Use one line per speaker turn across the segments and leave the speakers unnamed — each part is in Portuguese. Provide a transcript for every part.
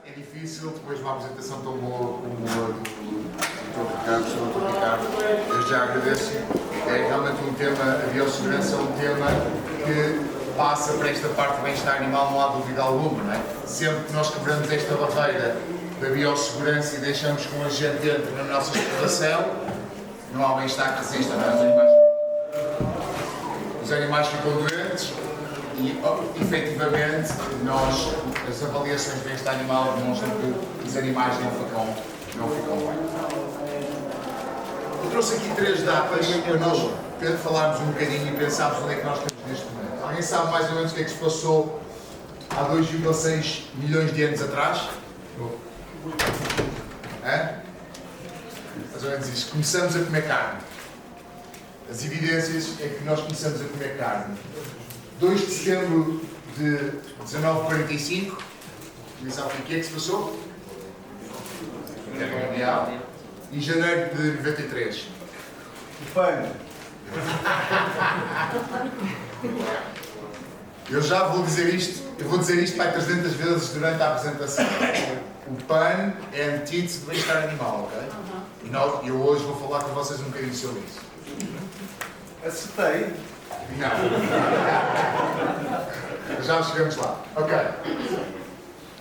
é difícil, depois de uma apresentação tão boa como a do Dr. Ricardo, eu já agradeço. É realmente um tema, a biossegurança é um tema que passa para esta parte do bem-estar animal, não há dúvida alguma, não é? Sempre que nós quebramos esta barreira da biossegurança e deixamos que um agente entre na nossa exploração, não há bem-estar que resista, não é? Os animais ficam doentes e, efetivamente, as avaliações de bem-estar animal demonstram que os animais não ficam bem. Eu trouxe aqui 3 datas para nós falarmos um bocadinho e pensarmos onde é que nós estamos neste momento. Alguém sabe mais ou menos o que é que se passou há 2,6 milhões de anos atrás? Mais ou menos isto. Começamos a comer carne. As evidências é que nós começamos a comer carne. 2 de setembro de 1945. Ninguém sabe o que é que se passou? Guerra Mundial. Em janeiro de 93.
O pano.
Eu já vou dizer isto, para 300 vezes durante a apresentação. O PAN é a antítese do bem-estar animal, ok? E eu hoje vou falar com vocês um bocadinho sobre isso.
Acertei.
Não. Já chegamos lá. Ok.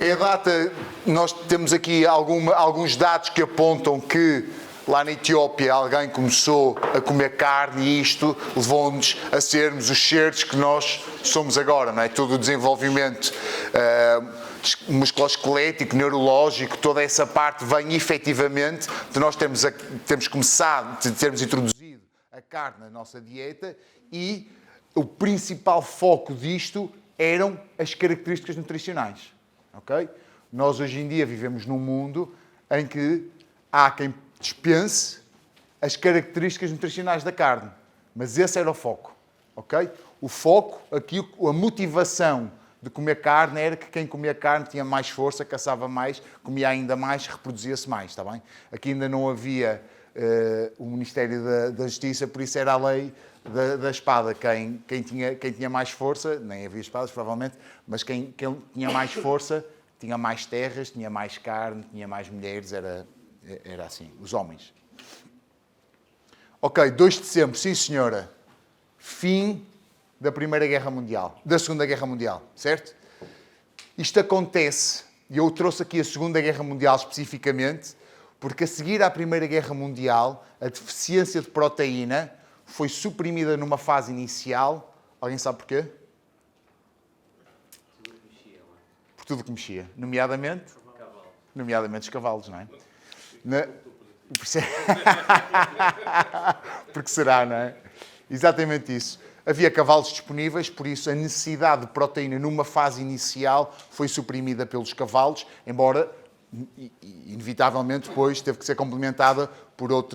É a data, nós temos aqui alguns dados que apontam que lá na Etiópia alguém começou a comer carne e isto levou-nos a sermos os seres que nós somos agora, não é? Todo o desenvolvimento musculoesquelético, neurológico, toda essa parte vem efetivamente de nós termos começado, de termos introduzido a carne na nossa dieta e o principal foco disto eram as características nutricionais. Okay? Nós hoje em dia vivemos num mundo em que há quem dispense as características nutricionais da carne, mas esse era o foco. Okay? O foco, aqui, a motivação de comer carne era que quem comia carne tinha mais força, caçava mais, comia ainda mais, reproduzia-se mais. Está bem? Aqui ainda não havia o Ministério da Justiça, por isso era a lei da espada. Quem tinha mais força, nem havia espadas provavelmente, mas quem tinha mais força tinha mais terras, tinha mais carne, tinha mais mulheres, era assim, os homens. Ok, 2 de dezembro, sim senhora, fim da Primeira Guerra Mundial, da Segunda Guerra Mundial, certo? Isto acontece, e eu trouxe aqui a Segunda Guerra Mundial especificamente, porque a seguir à Primeira Guerra Mundial, a deficiência de proteína foi suprimida numa fase inicial. Alguém sabe porquê? Por tudo que mexia. Nomeadamente os cavalos, não é? Porque será, não é? Exatamente isso. Havia cavalos disponíveis, por isso a necessidade de proteína numa fase inicial foi suprimida pelos cavalos, embora inevitavelmente depois teve que ser complementada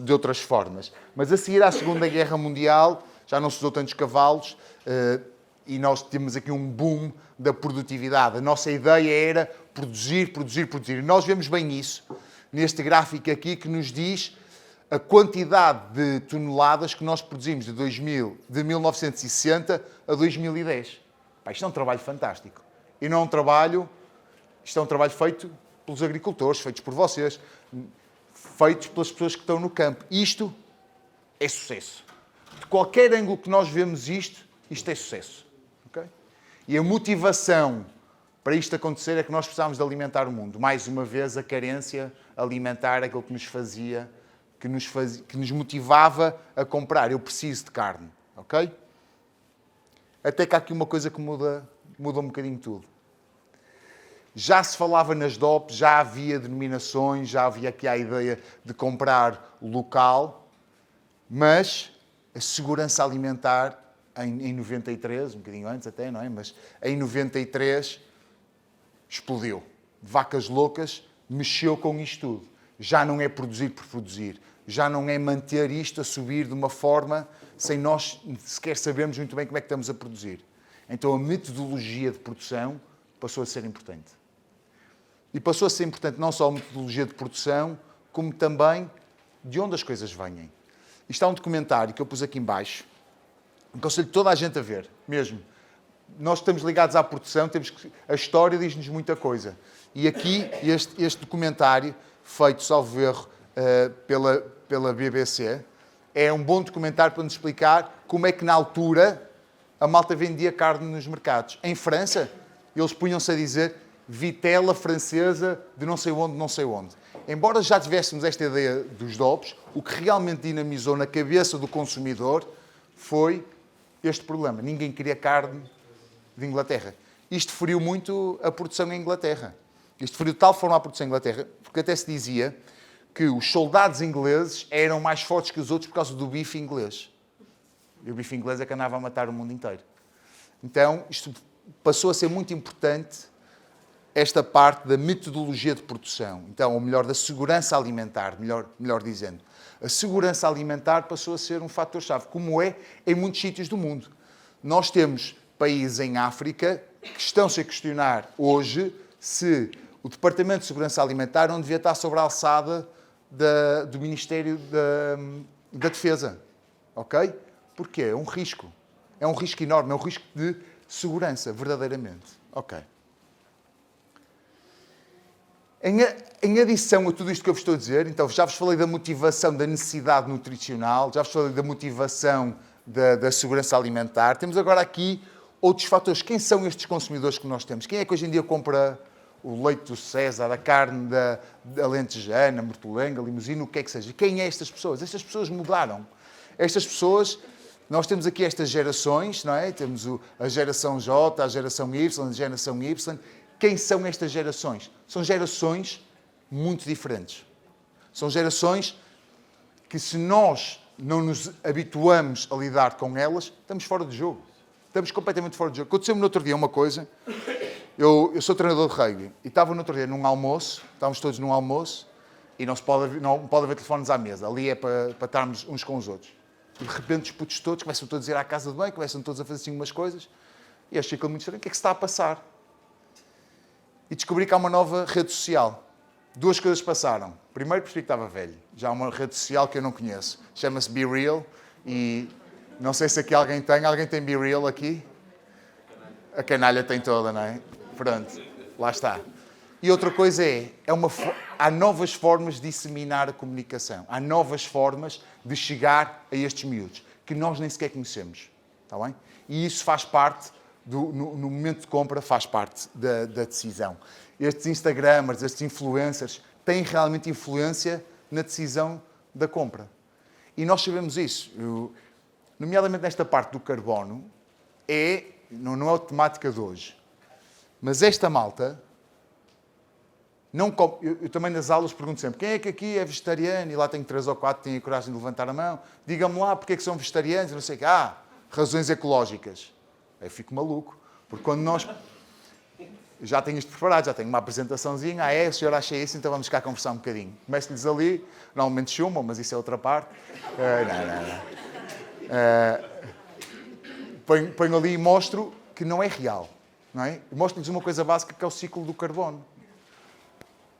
de outras formas. Mas a seguir à Segunda Guerra Mundial já não se usou tantos cavalos e nós temos aqui um boom da produtividade. A nossa ideia era produzir. E nós vemos bem isso neste gráfico aqui que nos diz a quantidade de toneladas que nós produzimos de 1960 a 2010. Pá, isto é um trabalho fantástico. E não é um trabalho... Isto é um trabalho feito pelos agricultores, feitos por vocês, feitos pelas pessoas que estão no campo. Isto é sucesso. De qualquer ângulo que nós vemos isto é sucesso. Okay? E a motivação para isto acontecer é que nós precisamos de alimentar o mundo. Mais uma vez, a carência alimentar, aquilo que nos motivava a comprar. Eu preciso de carne. Ok? Até que há aqui uma coisa que muda um bocadinho tudo. Já se falava nas DOP, já havia denominações, já havia aqui a ideia de comprar local, mas a segurança alimentar em 93, um bocadinho antes até, não é? Mas em 93 explodiu. Vacas loucas mexeu com isto tudo. Já não é produzir por produzir, já não é manter isto a subir de uma forma sem nós sequer sabermos muito bem como é que estamos a produzir. Então a metodologia de produção passou a ser importante. E passou a ser importante não só a metodologia de produção, como também de onde as coisas vêm. Isto há um documentário que eu pus aqui em baixo, aconselho toda a gente a ver, mesmo. Nós estamos ligados à produção, a história diz-nos muita coisa. E aqui, este documentário, feito, salvo erro, pela BBC, é um bom documentário para nos explicar como é que, na altura, a malta vendia carne nos mercados. Em França, eles punham-se a dizer vitela francesa de não sei onde, não sei onde. Embora já tivéssemos esta ideia dos DOPs, o que realmente dinamizou na cabeça do consumidor foi este problema. Ninguém queria carne de Inglaterra. Isto feriu muito a produção em Inglaterra. Isto feriu de tal forma a produção em Inglaterra, porque até se dizia que os soldados ingleses eram mais fortes que os outros por causa do bife inglês. E o bife inglês é que andava a matar o mundo inteiro. Então, isto passou a ser muito importante, esta parte da metodologia de produção. Então, ou melhor, da segurança alimentar, melhor dizendo. A segurança alimentar passou a ser um fator-chave, como é em muitos sítios do mundo. Nós temos países em África que estão-se a questionar hoje se o Departamento de Segurança Alimentar não devia estar sobre a alçada do Ministério da Defesa. Ok? Porquê? É um risco. É um risco enorme, é um risco de segurança, verdadeiramente. Ok. Em adição a tudo isto que eu vos estou a dizer, então já vos falei da motivação da necessidade nutricional, já vos falei da motivação da segurança alimentar. Temos agora aqui outros fatores. Quem são estes consumidores que nós temos? Quem é que hoje em dia compra o leite do César, a carne da alentejana, mortolenga, limusino, o que é que seja? Quem é estas pessoas? Estas pessoas mudaram. Estas pessoas, nós temos aqui estas gerações, não é? Temos a geração J, a geração Y, a geração Y. Quem são estas gerações? São gerações muito diferentes. São gerações que, se nós não nos habituamos a lidar com elas, estamos fora de jogo. Estamos completamente fora de jogo. Aconteceu-me no outro dia uma coisa. Eu sou treinador de rugby e estava no outro dia num almoço, estávamos todos num almoço e não pode haver telefones à mesa. Ali é para estarmos uns com os outros. E de repente os putos todos começam todos a ir à casa de banho, começam todos a fazer assim umas coisas e achei aquilo muito estranho. O que é que se está a passar? E descobri que há uma nova rede social. Duas coisas passaram. Primeiro, percebi que estava velho. Já há uma rede social que eu não conheço. Chama-se Be Real e não sei se aqui alguém tem. Alguém tem Be Real aqui? A canalha tem toda, não é? Pronto, lá está. E outra coisa há novas formas de disseminar a comunicação. Há novas formas de chegar a estes miúdos, que nós nem sequer conhecemos. Está bem? E isso faz parte, no momento de compra, faz parte da decisão. Estes Instagramers, estes influencers, têm realmente influência na decisão da compra. E nós sabemos isso. Nomeadamente nesta parte do carbono, não é a temática de hoje. Mas esta malta, eu também nas aulas pergunto sempre, quem é que aqui é vegetariano? E lá tenho 3 ou 4 que têm a coragem de levantar a mão. Digam-me lá porque é que são vegetarianos. Eu não sei o quê. Razões ecológicas. Aí eu fico maluco. Porque quando nós... Eu já tenho isto preparado, já tenho uma apresentaçãozinha. O senhor acha isso, então vamos cá conversar um bocadinho. Começo-lhes ali, normalmente chumam, mas isso é outra parte. Ponho ali e mostro que não é real. Não é? Mostro-lhes uma coisa básica que é o ciclo do carbono.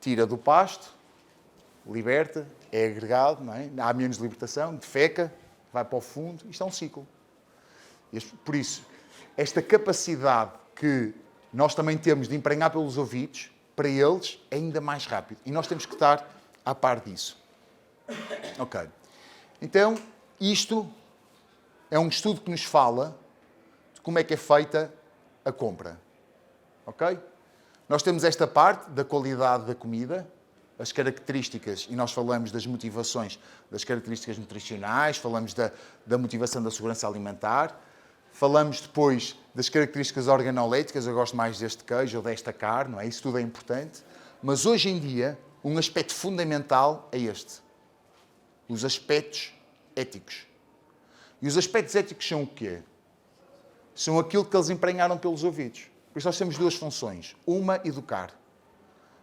Tira do pasto, liberta, é agregado, não é? Há menos libertação, defeca, vai para o fundo. Isto é um ciclo. Por isso, esta capacidade que nós também temos de emprenhar pelos ouvidos, para eles é ainda mais rápido. E nós temos que estar a par disso. Ok. Então, isto é um estudo que nos fala de como é que é feita a compra. Ok? Nós temos esta parte da qualidade da comida, as características, e nós falamos das motivações, das características nutricionais, falamos da motivação da segurança alimentar, falamos depois das características organoléticas, eu gosto mais deste queijo ou desta carne, não é? Isso tudo é importante. Mas hoje em dia, um aspecto fundamental é este. Os aspectos éticos. E os aspectos éticos são o quê? São aquilo que eles emprenharam pelos ouvidos. Por isso nós temos duas funções. Uma, educar.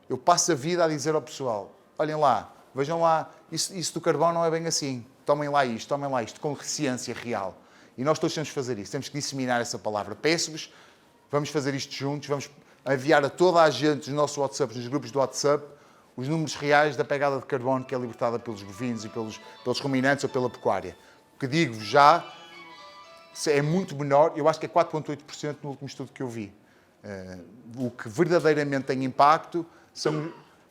Eu passo a vida a dizer ao pessoal, olhem lá, vejam lá, isso do carbono não é bem assim. Tomem lá isto, com ciência real. E nós todos temos que fazer isso. Temos que disseminar essa palavra. Peço-vos, vamos fazer isto juntos, vamos enviar a toda a gente nos nossos WhatsApps, nos grupos do WhatsApp, os números reais da pegada de carbono que é libertada pelos bovinos e pelos ruminantes ou pela pecuária. O que digo já é muito menor, eu acho que é 4,8% no último estudo que eu vi. O que verdadeiramente tem impacto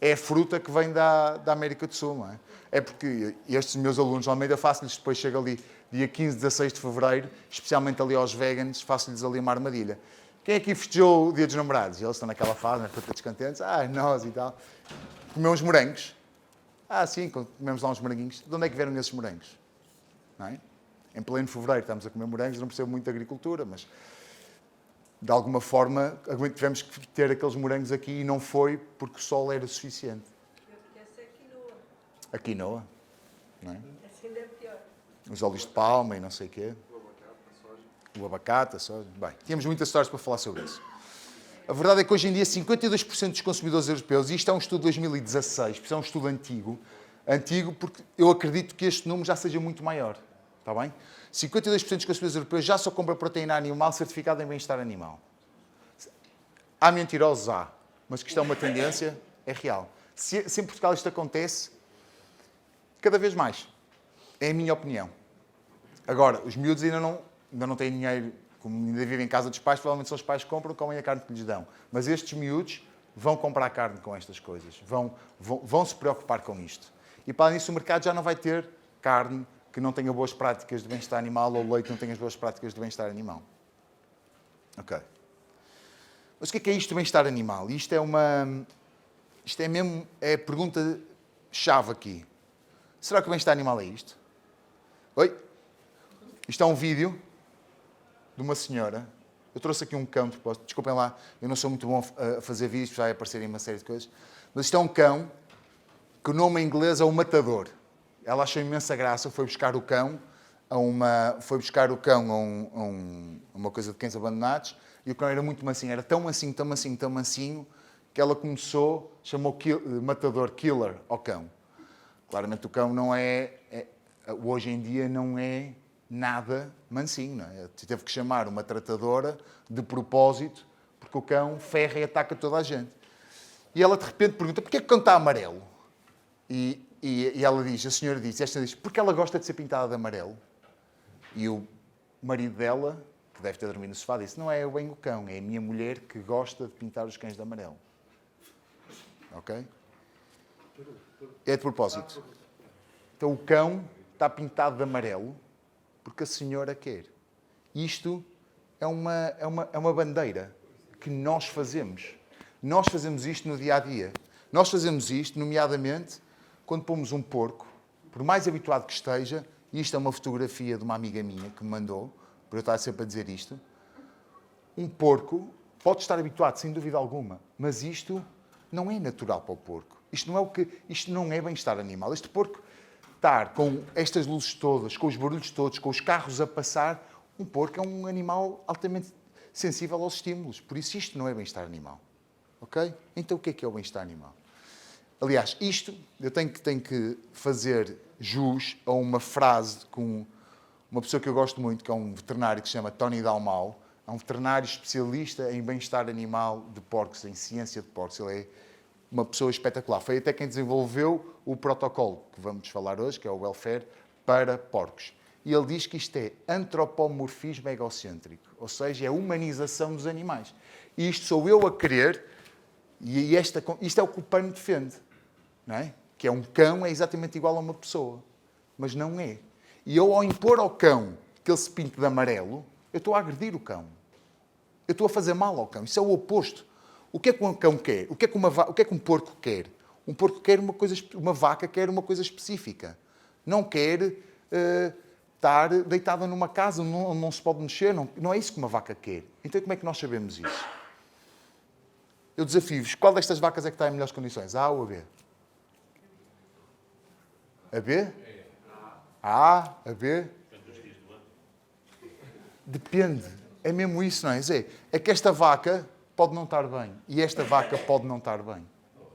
é a fruta que vem da América do Sul, não é? É porque estes meus alunos, normalmente eu faço-lhes, depois chego ali, dia 15, 16 de fevereiro, especialmente ali aos veganos, faço-lhes ali uma armadilha. Quem aqui festejou o Dia dos Namorados? Eles estão naquela fase, né, todos contentes, nós e tal. Comeu uns morangos. Sim, comemos lá uns moranguinhos. De onde é que vieram esses morangos? Não é? Em pleno fevereiro estamos a comer morangos, não percebo muito de agricultura, mas de alguma forma tivemos que ter aqueles morangos aqui e não foi porque o sol era suficiente.
Essa é quinoa.
A quinoa, não é?
Essa ainda é pior.
Os óleos de palma e não sei o quê. O abacate, a soja. Bem, tínhamos muitas histórias para falar sobre isso. A verdade é que hoje em dia 52% dos consumidores europeus, e isto é um estudo de 2016, é um estudo antigo porque eu acredito que este número já seja muito maior. Está bem? 52% dos consumidores europeus já só compram proteína animal certificada em bem-estar animal. Há mentirosos? Há. Mas que isto é uma tendência, é real. Se em Portugal isto acontece, cada vez mais. É a minha opinião. Agora, os miúdos ainda não têm dinheiro, como ainda vivem em casa dos pais, provavelmente são os pais que compram, comem a carne que lhes dão. Mas estes miúdos vão comprar carne com estas coisas. Vão se preocupar com isto. E para além disso, o mercado já não vai ter carne que não tenha boas práticas de bem-estar animal ou leite que não tenha as boas práticas de bem-estar animal. Ok. Mas o que é isto de bem-estar animal? Isto é mesmo a pergunta-chave aqui. Será que o bem-estar animal é isto? Oi? Isto é um vídeo de uma senhora. Eu trouxe aqui um cão, desculpem lá, eu não sou muito bom a fazer vídeos, já vai aparecerem uma série de coisas. Mas isto é um cão, que o nome em inglês é o matador. Ela achou imensa graça, foi buscar o cão a uma coisa de cães abandonados, e o cão era muito mansinho, era tão mansinho, tão mansinho, tão mansinho, que ela chamou matador, killer, ao cão. Claramente o cão hoje em dia não é nada mansinho, não é? Teve que chamar uma tratadora de propósito, porque o cão ferra e ataca toda a gente. E ela de repente pergunta, porquê que o cão está amarelo? E a senhora diz, porque ela gosta de ser pintada de amarelo. E o marido dela, que deve ter dormido no sofá, disse, não é bem o cão, é a minha mulher que gosta de pintar os cães de amarelo. Ok? É de propósito. Então o cão está pintado de amarelo porque a senhora quer. Isto é uma bandeira que nós fazemos. Nós fazemos isto no dia-a-dia. Nós fazemos isto, nomeadamente, quando pomos um porco, por mais habituado que esteja, e isto é uma fotografia de uma amiga minha que me mandou, por eu estar sempre a dizer isto, um porco pode estar habituado, sem dúvida alguma, mas isto não é natural para o porco. Isto não é bem-estar animal. Este porco estar com estas luzes todas, com os barulhos todos, com os carros a passar, um porco é um animal altamente sensível aos estímulos. Por isso isto não é bem-estar animal. Ok? Então o que é o bem-estar animal? Aliás, isto eu tenho que fazer jus a uma frase com uma pessoa que eu gosto muito, que é um veterinário que se chama Tony Dalmau. É um veterinário especialista em bem-estar animal de porcos, em ciência de porcos. Ele é uma pessoa espetacular. Foi até quem desenvolveu o protocolo que vamos falar hoje, que é o welfare, para porcos. E ele diz que isto é antropomorfismo egocêntrico, ou seja, é a humanização dos animais. E isto sou eu a querer, e isto é o que o PAN defende, não é? Que é um cão é exatamente igual a uma pessoa, mas não é. E eu, ao impor ao cão que ele se pinte de amarelo, eu estou a agredir o cão. Eu estou a fazer mal ao cão. Isso é o oposto. O que é que um cão quer? O que é que um porco quer? Um porco quer uma vaca quer uma coisa específica. Não quer estar deitada numa casa onde não se pode mexer. Não é isso que uma vaca quer. Então como é que nós sabemos isso? Eu desafio-vos. Qual destas vacas é que está em melhores condições? A A ou a B? A B? A A? A B? Depende. É mesmo isso, não é? É que esta vaca pode não estar bem. E esta vaca pode não estar bem.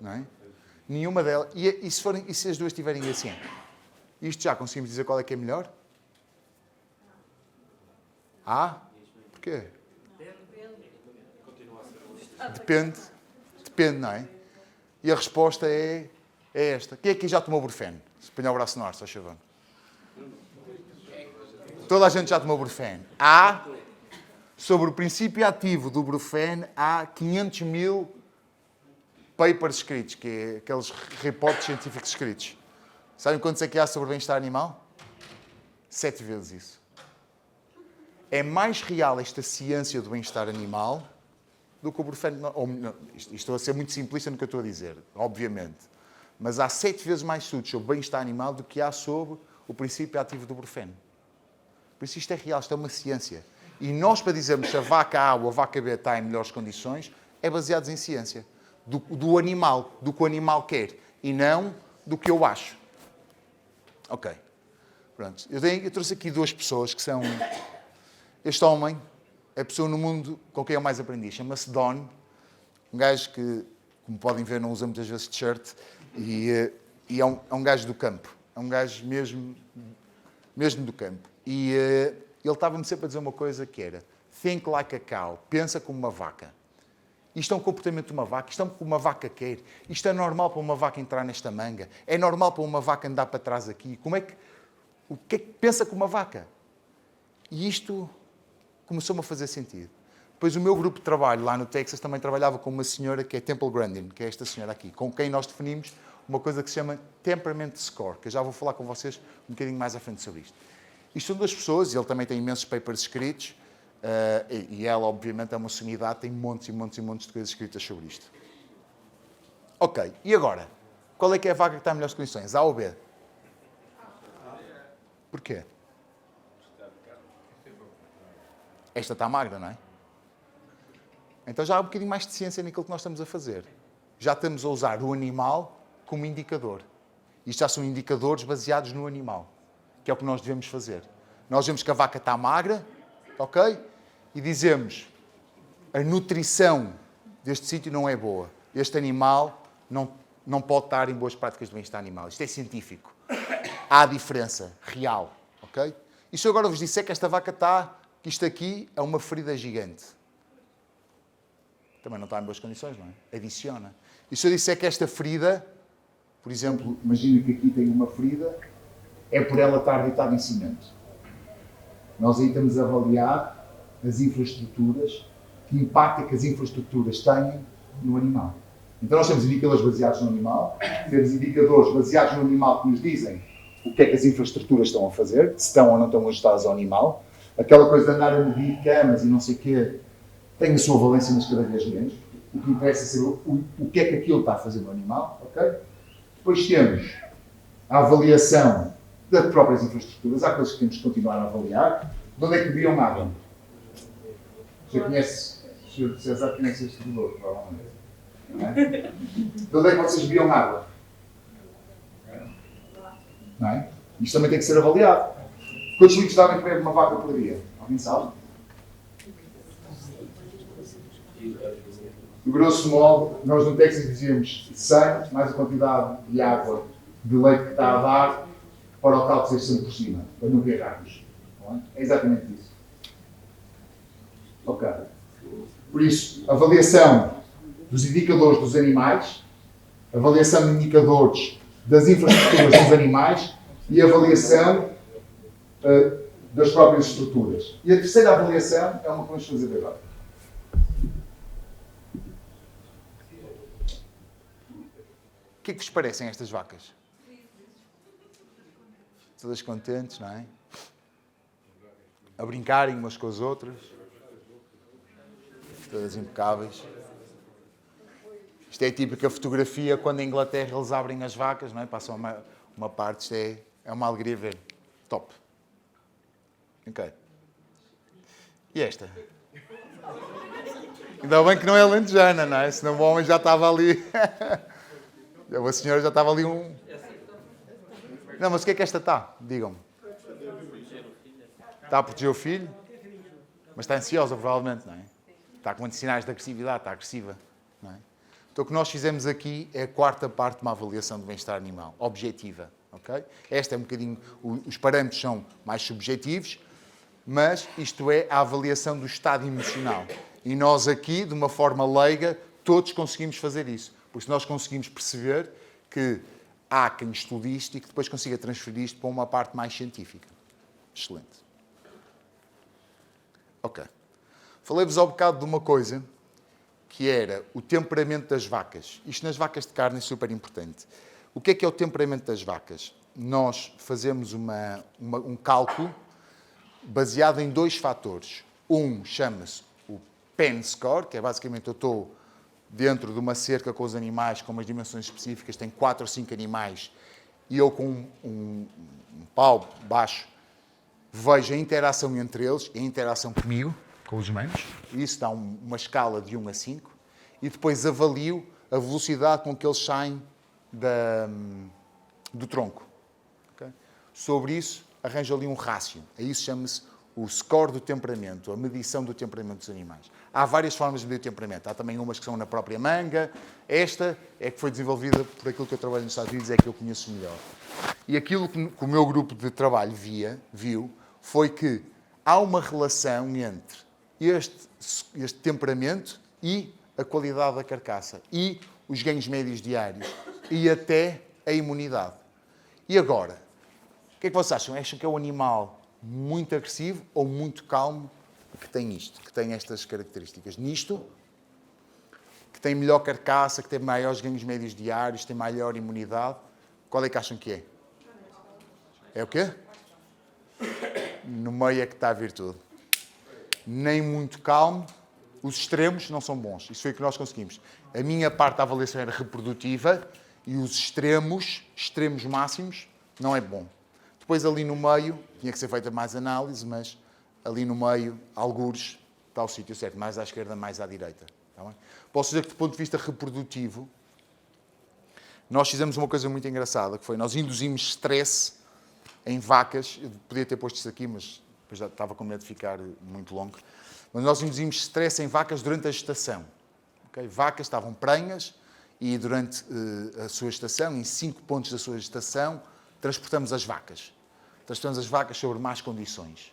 Não é? Nenhuma delas. E se as duas estiverem assim? Isto já conseguimos dizer qual é que é melhor? A? Porquê? Depende, não é? E a resposta é esta. Quem aqui já tomou Brufen? Se apanhar o braço no ar, só chavando. Toda a gente já tomou Brufen. Há, sobre o princípio ativo do Brufen, há 500 mil papers escritos, que é aqueles reportes científicos escritos. Sabem quantos é que há sobre o bem-estar animal? 7 vezes isso. É mais real esta ciência do bem-estar animal do que o brufeno. Estou a ser muito simplista no que eu estou a dizer, obviamente. Mas há 7 vezes mais estudos sobre o bem-estar animal do que há sobre o princípio ativo do brufeno. Por isso isto é real, isto é uma ciência. E nós, para dizermos se a vaca A ou a vaca B está em melhores condições, é baseado em ciência. Do animal, do que o animal quer. E não do que eu acho. Ok. Pronto. Eu trouxe aqui 2 pessoas que são... Este homem é a pessoa no mundo com quem eu mais aprendi. Chama-se Don. Um gajo que, como podem ver, não usa muitas vezes t-shirt. E é um gajo do campo. É um gajo mesmo do campo. E ele estava-me sempre a dizer uma coisa que era: think like a cow. Pensa como uma vaca. Isto é um comportamento de uma vaca. Isto é o que uma vaca quer. Isto é normal para uma vaca entrar nesta manga. É normal para uma vaca andar para trás aqui. O que é que pensa como uma vaca? E isto começou-me a fazer sentido. Depois o meu grupo de trabalho lá no Texas também trabalhava com uma senhora que é Temple Grandin, que é esta senhora aqui, com quem nós definimos uma coisa que se chama Temperament Score, que eu já vou falar com vocês um bocadinho mais à frente sobre isto. Isto são 2 pessoas, e ele também tem imensos papers escritos, e ela, obviamente, é uma sumidade, tem montes e montes e montes de coisas escritas sobre isto. Ok, e agora? Qual é que é a vaca que está em melhores condições? A ou B? Porquê? Esta está magra, não é? Então já há um bocadinho mais de ciência naquilo que nós estamos a fazer. Já estamos a usar o animal como indicador. Isto já são indicadores baseados no animal, que é o que nós devemos fazer. Nós vemos que a vaca está magra, ok? E dizemos, a nutrição deste sítio não é boa. Este animal não pode estar em boas práticas de bem-estar animal. Isto é científico. Há diferença real, ok? E se eu agora vos disser que esta vaca está, que isto aqui é uma ferida gigante, também não está em boas condições, não é? Adiciona. E se eu disser que esta ferida, por exemplo, imagina que aqui tem uma ferida, é por ela estar deitada em cimento. Nós aí estamos a avaliar as infraestruturas, que impacto é que as infraestruturas têm no animal. Então nós temos indicadores baseados no animal, temos indicadores baseados no animal que nos dizem o que é que as infraestruturas estão a fazer, se estão ou não estão ajustadas ao animal. Aquela coisa de andar a medir camas e não sei o quê, tem a sua valência, mas cada vez menos. O que interessa é saber o que é que aquilo está a fazer no animal, ok? Depois temos a avaliação das próprias infraestruturas. Há coisas que temos que continuar a avaliar. De onde é que bebiam água? Já conhece, o Sr. César conhece este valor, provavelmente. Não é? De onde é que vocês bebiam água? Não é? Isto também tem que ser avaliado. Quantos litros devem comer uma vaca por dia? Alguém sabe? De grosso modo, nós no Texas dizíamos 100 mais a quantidade de água de leite que está a dar para o tal que seja sempre por cima, para não errarmos. É exatamente isso. Ok. Por isso, avaliação dos indicadores dos animais, avaliação de indicadores das infraestruturas dos animais e avaliação das próprias estruturas. E a terceira avaliação é uma que vamos fazer agora. O que é que vos parecem estas vacas? Todas contentes, não é? A brincarem umas com as outras. Todas impecáveis. Isto é a típica fotografia quando em Inglaterra eles abrem as vacas, não é? Passam uma parte, isto é uma alegria ver. Top. Ok. E esta? Ainda bem que não é alentejana, não é? Senão o homem já estava ali. A senhora já estava ali um... Não, mas o que é que esta está? Digam-me. Está a proteger o filho? Mas está ansiosa, provavelmente, não é? Está com muitos sinais de agressividade, está agressiva, não é? Então o que nós fizemos aqui é a quarta parte de uma avaliação do bem-estar animal, objetiva, ok? Esta é um bocadinho... Os parâmetros são mais subjetivos, mas isto é a avaliação do estado emocional. E nós aqui, de uma forma leiga, todos conseguimos fazer isso. Porque nós conseguimos perceber que há quem estude isto e que depois consiga transferir isto para uma parte mais científica. Excelente. Ok. Falei-vos ao bocado de uma coisa, que era o temperamento das vacas. Isto nas vacas de carne é super importante. O que é o temperamento das vacas? Nós fazemos um cálculo baseado em 2 fatores. Um chama-se o Penn Score, que é basicamente eu estou dentro de uma cerca com os animais com umas dimensões específicas, tem 4 ou 5 animais, e eu com um pau baixo vejo a interação entre eles, a interação comigo, com os humanos, e isso dá uma escala de 1 a 5, e depois avalio a velocidade com que eles saem do tronco. Okay? Sobre isso, arranjo ali um rácio. A isso chama-se o score do temperamento, a medição do temperamento dos animais. Há várias formas de medir o temperamento. Há também umas que são na própria manga. Esta é que foi desenvolvida por aquilo que eu trabalho nos Estados Unidos, é que eu conheço melhor. E aquilo que o meu grupo de trabalho viu, foi que há uma relação entre este temperamento e a qualidade da carcaça, e os ganhos médios diários, e até a imunidade. E agora, o que é que vocês acham? Acham que é um animal muito agressivo ou muito calmo que tem isto, que tem estas características? Nisto, que tem melhor carcaça, que tem maiores ganhos médios diários, tem maior imunidade, qual é que acham que é? É o quê? No meio é que está a virtude. Nem muito calmo, os extremos não são bons. Isso foi o que nós conseguimos. A minha parte da avaliação era reprodutiva e os extremos máximos, não é bom. Depois ali no meio, tinha que ser feita mais análise, mas ali no meio, algures, está o sítio certo, mais à esquerda, mais à direita. Está bem? Posso dizer que do ponto de vista reprodutivo, nós fizemos uma coisa muito engraçada, que foi, nós induzimos stress em vacas. Eu podia ter posto isto aqui, mas depois já estava com medo de ficar muito longo. Mas nós induzimos stress em vacas durante a gestação. Okay? Vacas estavam prenhas e durante a sua gestação, em 5 pontos da sua gestação, transportamos as vacas. Transportamos as vacas sobre más condições.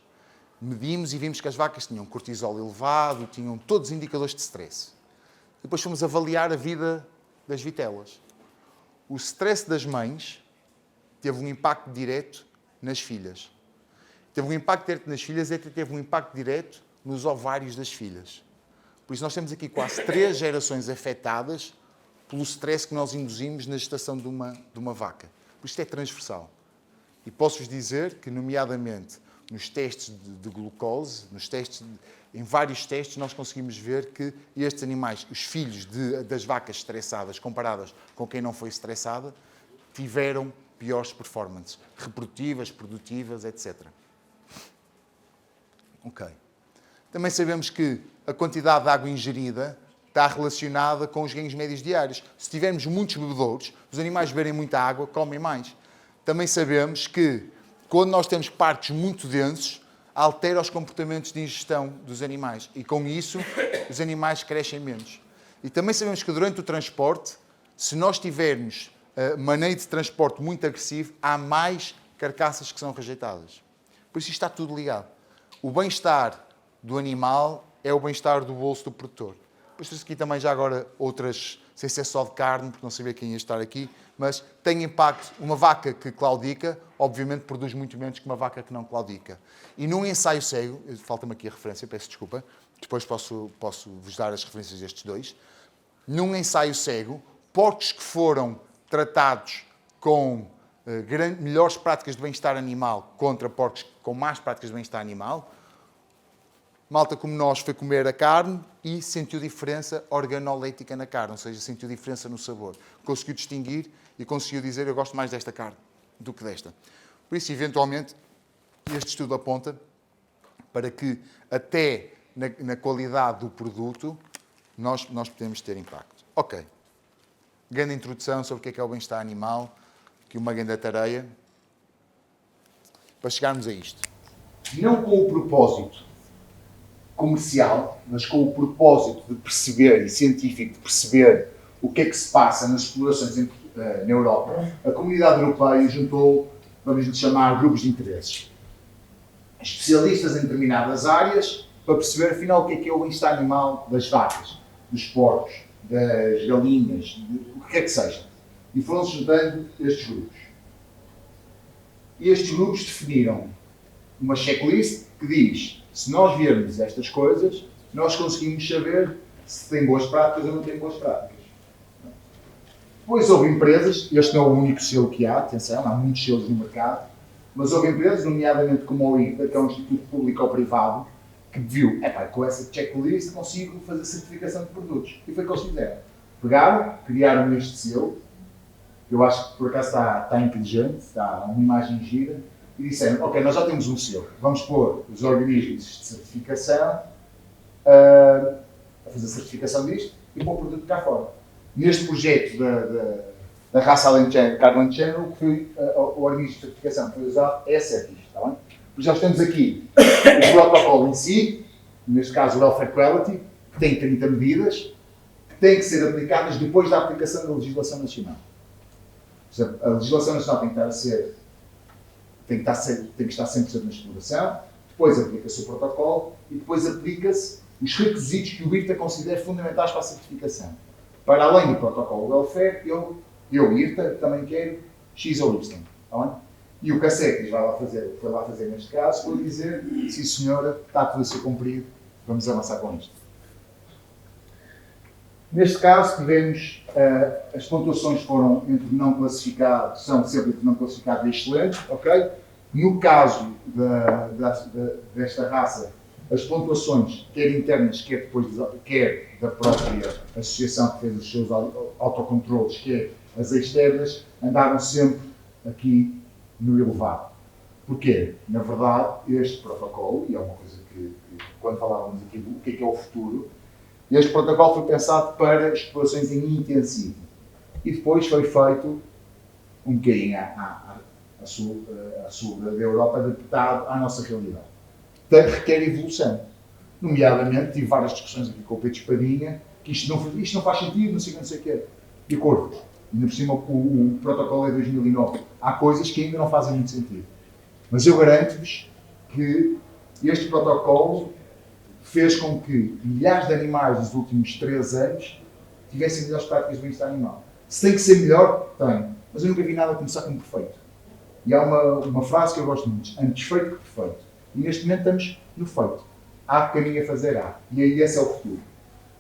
Medimos e vimos que as vacas tinham cortisol elevado, tinham todos os indicadores de stress. Depois fomos avaliar a vida das vitelas. O stress das mães teve um impacto direto nas filhas. Teve um impacto direto nas filhas e até teve um impacto direto nos ovários das filhas. Por isso nós temos aqui quase 3 gerações afetadas pelo stress que nós induzimos na gestação de uma vaca. Por isto é transversal. E posso-vos dizer que, nomeadamente, nos testes de glucose, em vários testes, nós conseguimos ver que estes animais, os filhos das vacas estressadas, comparadas com quem não foi estressada, tiveram piores performances, reprodutivas, produtivas, etc. Ok. Também sabemos que a quantidade de água ingerida está relacionada com os ganhos médios diários. Se tivermos muitos bebedouros, os animais beberem muita água, comem mais. Também sabemos que, quando nós temos partos muito densos, altera os comportamentos de ingestão dos animais. E, com isso, os animais crescem menos. E também sabemos que, durante o transporte, se nós tivermos maneio de transporte muito agressivo, há mais carcaças que são rejeitadas. Por isso, isto está tudo ligado. O bem-estar do animal é o bem-estar do bolso do produtor. Depois trouxe aqui também já agora outras, sem ser só de carne, porque não sabia quem ia estar aqui, mas tem impacto. Uma vaca que claudica, obviamente, produz muito menos que uma vaca que não claudica. E num ensaio cego, falta-me aqui a referência, peço desculpa, depois posso vos dar as referências destes dois. Num ensaio cego, porcos que foram tratados com melhores práticas de bem-estar animal contra porcos com más práticas de bem-estar animal, malta como nós foi comer a carne e sentiu diferença organolética na carne, ou seja, sentiu diferença no sabor. Conseguiu distinguir e conseguiu dizer: eu gosto mais desta carne do que desta. Por isso, eventualmente, este estudo aponta para que até na qualidade do produto nós podemos ter impacto. Ok. Grande introdução sobre o que é o bem-estar animal, que uma grande tarefa, para chegarmos a isto. Não com o propósito comercial, mas com o propósito de perceber, e científico, de perceber o que é que se passa nas explorações na Europa, a comunidade europeia juntou, vamos lhe chamar, grupos de interesses. Especialistas em determinadas áreas, para perceber, afinal, o que é o bem-estar animal das vacas, dos porcos, das galinhas, o que quer que seja. E foram-se juntando estes grupos. E estes grupos definiram uma checklist que diz: se nós virmos estas coisas, nós conseguimos saber se tem boas práticas ou não tem boas práticas. Depois houve empresas, este não é o único selo que há, atenção, há muitos selos no mercado, mas houve empresas, nomeadamente como o ITA, que é um instituto público ou privado, que viu, com essa checklist consigo fazer certificação de produtos. E foi o que eles fizeram. Pegaram, criaram este selo, que eu acho que por acaso está inteligente, está uma imagem gira, e disseram, ok, nós já temos um selo, vamos pôr os organismos de certificação a fazer a certificação disto e pôr o produto cá fora. Neste projeto da raça Carne Alentejana, o que foi o organismo de certificação que foi usado é certo isto, está bem? Pois já temos aqui o protocolo em si, neste caso o Welfare Quality, que tem 30 medidas, que têm que ser aplicadas depois da aplicação da legislação nacional. A legislação nacional tem que estar 100% na exploração, depois aplica-se o protocolo e depois aplica-se os requisitos que o IRTA considera fundamentais para a certificação. Para além do protocolo welfare, eu IRTA, também quero X ou Y. Tá bem? E o CACETIS foi lá fazer neste caso, foi dizer, sim senhora, está tudo a ser cumprido, vamos avançar com isto. Neste caso, tivemos, as pontuações foram entre não classificado, são sempre entre não classificado e excelente, ok? No caso desta raça, as pontuações, quer internas, quer da própria associação que fez os seus autocontroles, quer as externas, andaram sempre aqui no elevado. Porquê? Na verdade, este protocolo, e é uma coisa que quando falávamos aqui do que é o futuro, este protocolo foi pensado para explorações em intensivo. E depois foi feito um bocadinho a sul da Europa, adaptado à nossa realidade. Portanto, requer evolução. Nomeadamente, tive várias discussões aqui com o Pedro Espadinha, que isto não faz sentido, não sei o que é. De acordo. Ainda por cima, o protocolo é de 2009. Há coisas que ainda não fazem muito sentido. Mas eu garanto-vos que este protocolo fez com que milhares de animais nos últimos 3 anos tivessem melhores práticas de bem-estar animal. Se tem que ser melhor, tem. Mas eu nunca vi nada começar como perfeito. E há uma frase que eu gosto muito, antes feito que perfeito. E neste momento estamos no feito. Há caminho a fazer, há. E aí esse é o futuro.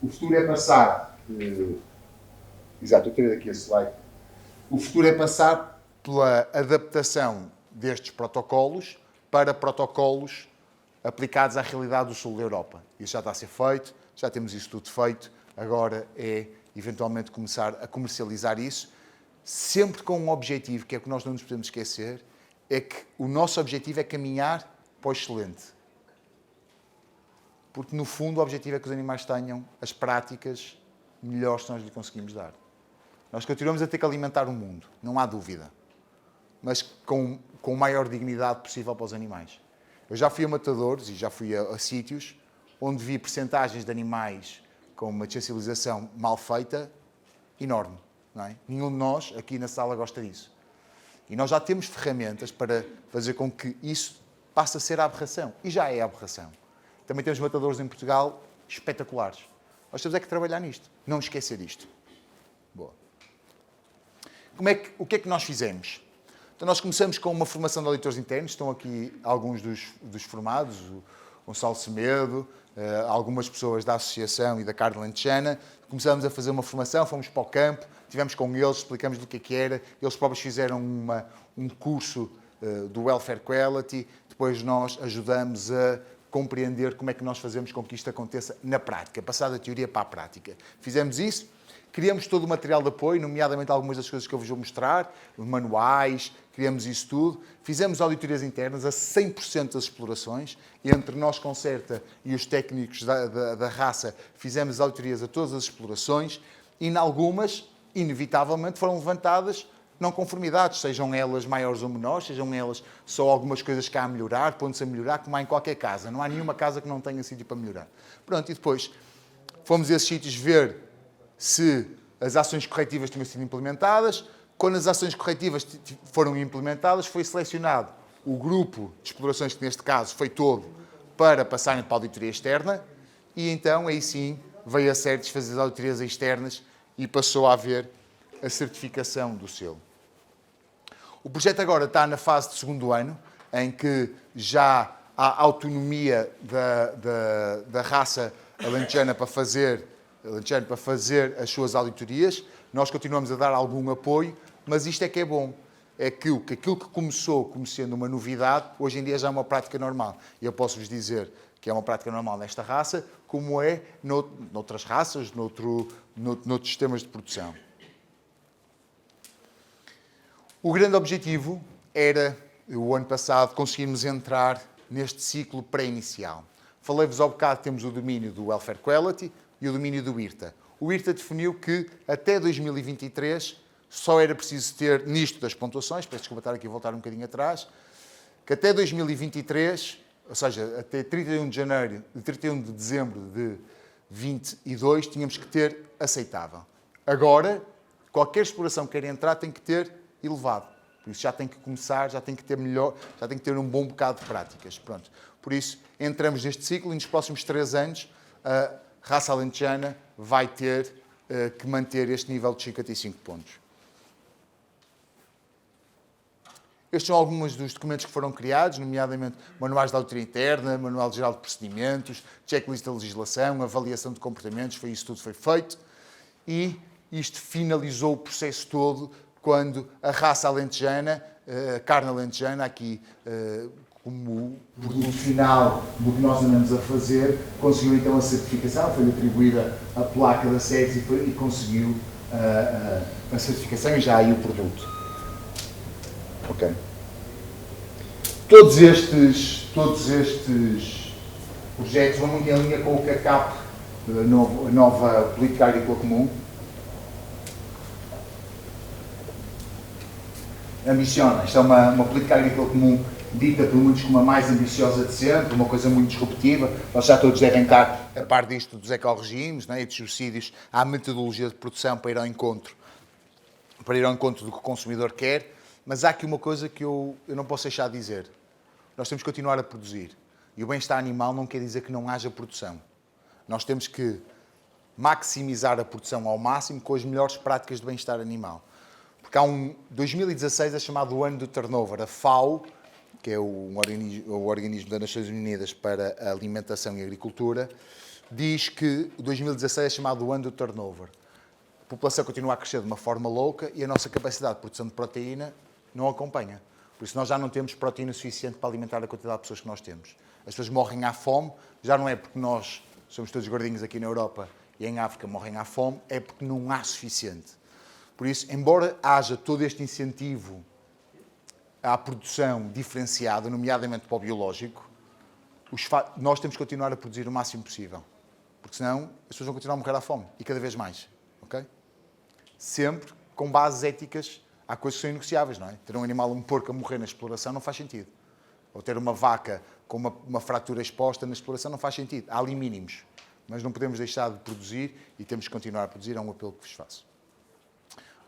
O futuro é passar... Exato, eu tirei daqui esse slide. O futuro é passar pela adaptação destes protocolos para protocolos aplicados à realidade do sul da Europa. Isso já está a ser feito, já temos isso tudo feito, agora é eventualmente começar a comercializar isso, sempre com um objetivo, que é o que nós não nos podemos esquecer, é que o nosso objetivo é caminhar para o excelente. Porque, no fundo, o objetivo é que os animais tenham as práticas melhores que nós lhe conseguimos dar. Nós continuamos a ter que alimentar o mundo, não há dúvida, mas com a maior dignidade possível para os animais. Eu já fui a matadores e já fui a sítios onde vi percentagens de animais com uma dessensibilização mal feita enorme. Não é? Nenhum de nós aqui na sala gosta disso. E nós já temos ferramentas para fazer com que isso passe a ser a aberração. E já é a aberração. Também temos matadores em Portugal espetaculares. Nós temos é que trabalhar nisto. Não esquecer isto. Boa. O que é que nós fizemos? Então, nós começamos com uma formação de auditores internos. Estão aqui alguns dos formados, o Gonçalo Semedo, algumas pessoas da associação e da Carne Alentejana. Começamos a fazer uma formação, fomos para o campo, estivemos com eles, explicamos-lhe o que era. Eles próprios fizeram um curso do Welfare Quality. Depois nós ajudamos a compreender como é que nós fazemos com que isto aconteça na prática, passar da teoria para a prática. Fizemos isso. Criamos todo o material de apoio, nomeadamente algumas das coisas que eu vos vou mostrar, os manuais, criamos isso tudo. Fizemos auditorias internas a 100% das explorações. Entre nós, Concerta, e os técnicos da raça, fizemos auditorias a todas as explorações e, em algumas, inevitavelmente, foram levantadas não conformidades, sejam elas maiores ou menores, sejam elas só algumas coisas que há a melhorar, pontos a melhorar, como há em qualquer casa. Não há nenhuma casa que não tenha sítio para melhorar. Pronto, e depois fomos a esses sítios ver se as ações corretivas tinham sido implementadas. Quando as ações corretivas foram implementadas, foi selecionado o grupo de explorações, que neste caso foi todo, para passarem para a auditoria externa, e então, aí sim, veio a Certes fazer as auditorias externas e passou a haver a certificação do selo. O projeto agora está na fase de segundo ano, em que já há autonomia da raça alentejana para fazer alentejano para fazer as suas auditorias. Nós continuamos a dar algum apoio, mas isto é que é bom. É que aquilo que começou como sendo uma novidade, hoje em dia já é uma prática normal. E eu posso-vos dizer que é uma prática normal nesta raça, como é noutras raças, noutros sistemas de produção. O grande objetivo era, o ano passado, conseguirmos entrar neste ciclo pré-inicial. Falei-vos ao bocado que temos o domínio do Welfare Quality e o domínio do IRTA. O IRTA definiu que até 2023 só era preciso ter, nisto das pontuações, peço desculpa estar aqui a voltar um bocadinho atrás, que até 2023, ou seja, até 31 de dezembro de 22, tínhamos que ter aceitável. Agora, qualquer exploração que queira entrar tem que ter elevado. Por isso já tem que começar, já tem que ter melhor, já tem que ter um bom bocado de práticas. Pronto. Por isso, entramos neste ciclo e nos próximos 3 anos a raça alentejana vai ter que manter este nível de 55 pontos. Estes são alguns dos documentos que foram criados, nomeadamente manuais de auditoria interna, manual geral de procedimentos, checklist da legislação, avaliação de comportamentos, isso tudo foi feito. E isto finalizou o processo todo quando a raça alentejana, a carne alentejana, aqui como produto final do que nós andamos a fazer, conseguiu então a certificação, foi-lhe atribuída a placa da SEGS e conseguiu a certificação e já aí o produto. Ok. Todos estes projetos vão muito em linha com o que a CAP, a nova Política Agrícola Comum, ambiciona. Isto é uma política agrícola comum dita por muitos como a mais ambiciosa de sempre, uma coisa muito disruptiva. Nós já todos devem estar a par disto dos ecorregimes, e dos subsídios à metodologia de produção para ir ao encontro do que o consumidor quer. Mas há aqui uma coisa que eu não posso deixar de dizer. Nós temos que continuar a produzir. E o bem-estar animal não quer dizer que não haja produção. Nós temos que maximizar a produção ao máximo com as melhores práticas de bem-estar animal. Porque há 2016 é chamado o ano do turnover. A FAO, que é o organismo das Nações Unidas para a Alimentação e Agricultura, diz que 2016 é chamado o ano do turnover. A população continua a crescer de uma forma louca e a nossa capacidade de produção de proteína não acompanha. Por isso nós já não temos proteína suficiente para alimentar a quantidade de pessoas que nós temos. As pessoas morrem à fome, já não é porque nós somos todos gordinhos aqui na Europa e em África morrem à fome, é porque não há suficiente. Por isso, embora haja todo este incentivo à produção diferenciada, nomeadamente para o biológico, nós temos que continuar a produzir o máximo possível. Porque senão as pessoas vão continuar a morrer à fome. E cada vez mais. Okay? Sempre com bases éticas. Há coisas que são inegociáveis, não é? Ter um animal, um porco a morrer na exploração não faz sentido. Ou ter uma vaca com uma fratura exposta na exploração não faz sentido. Há ali mínimos. Mas não podemos deixar de produzir e temos que continuar a produzir. É um apelo que vos faço.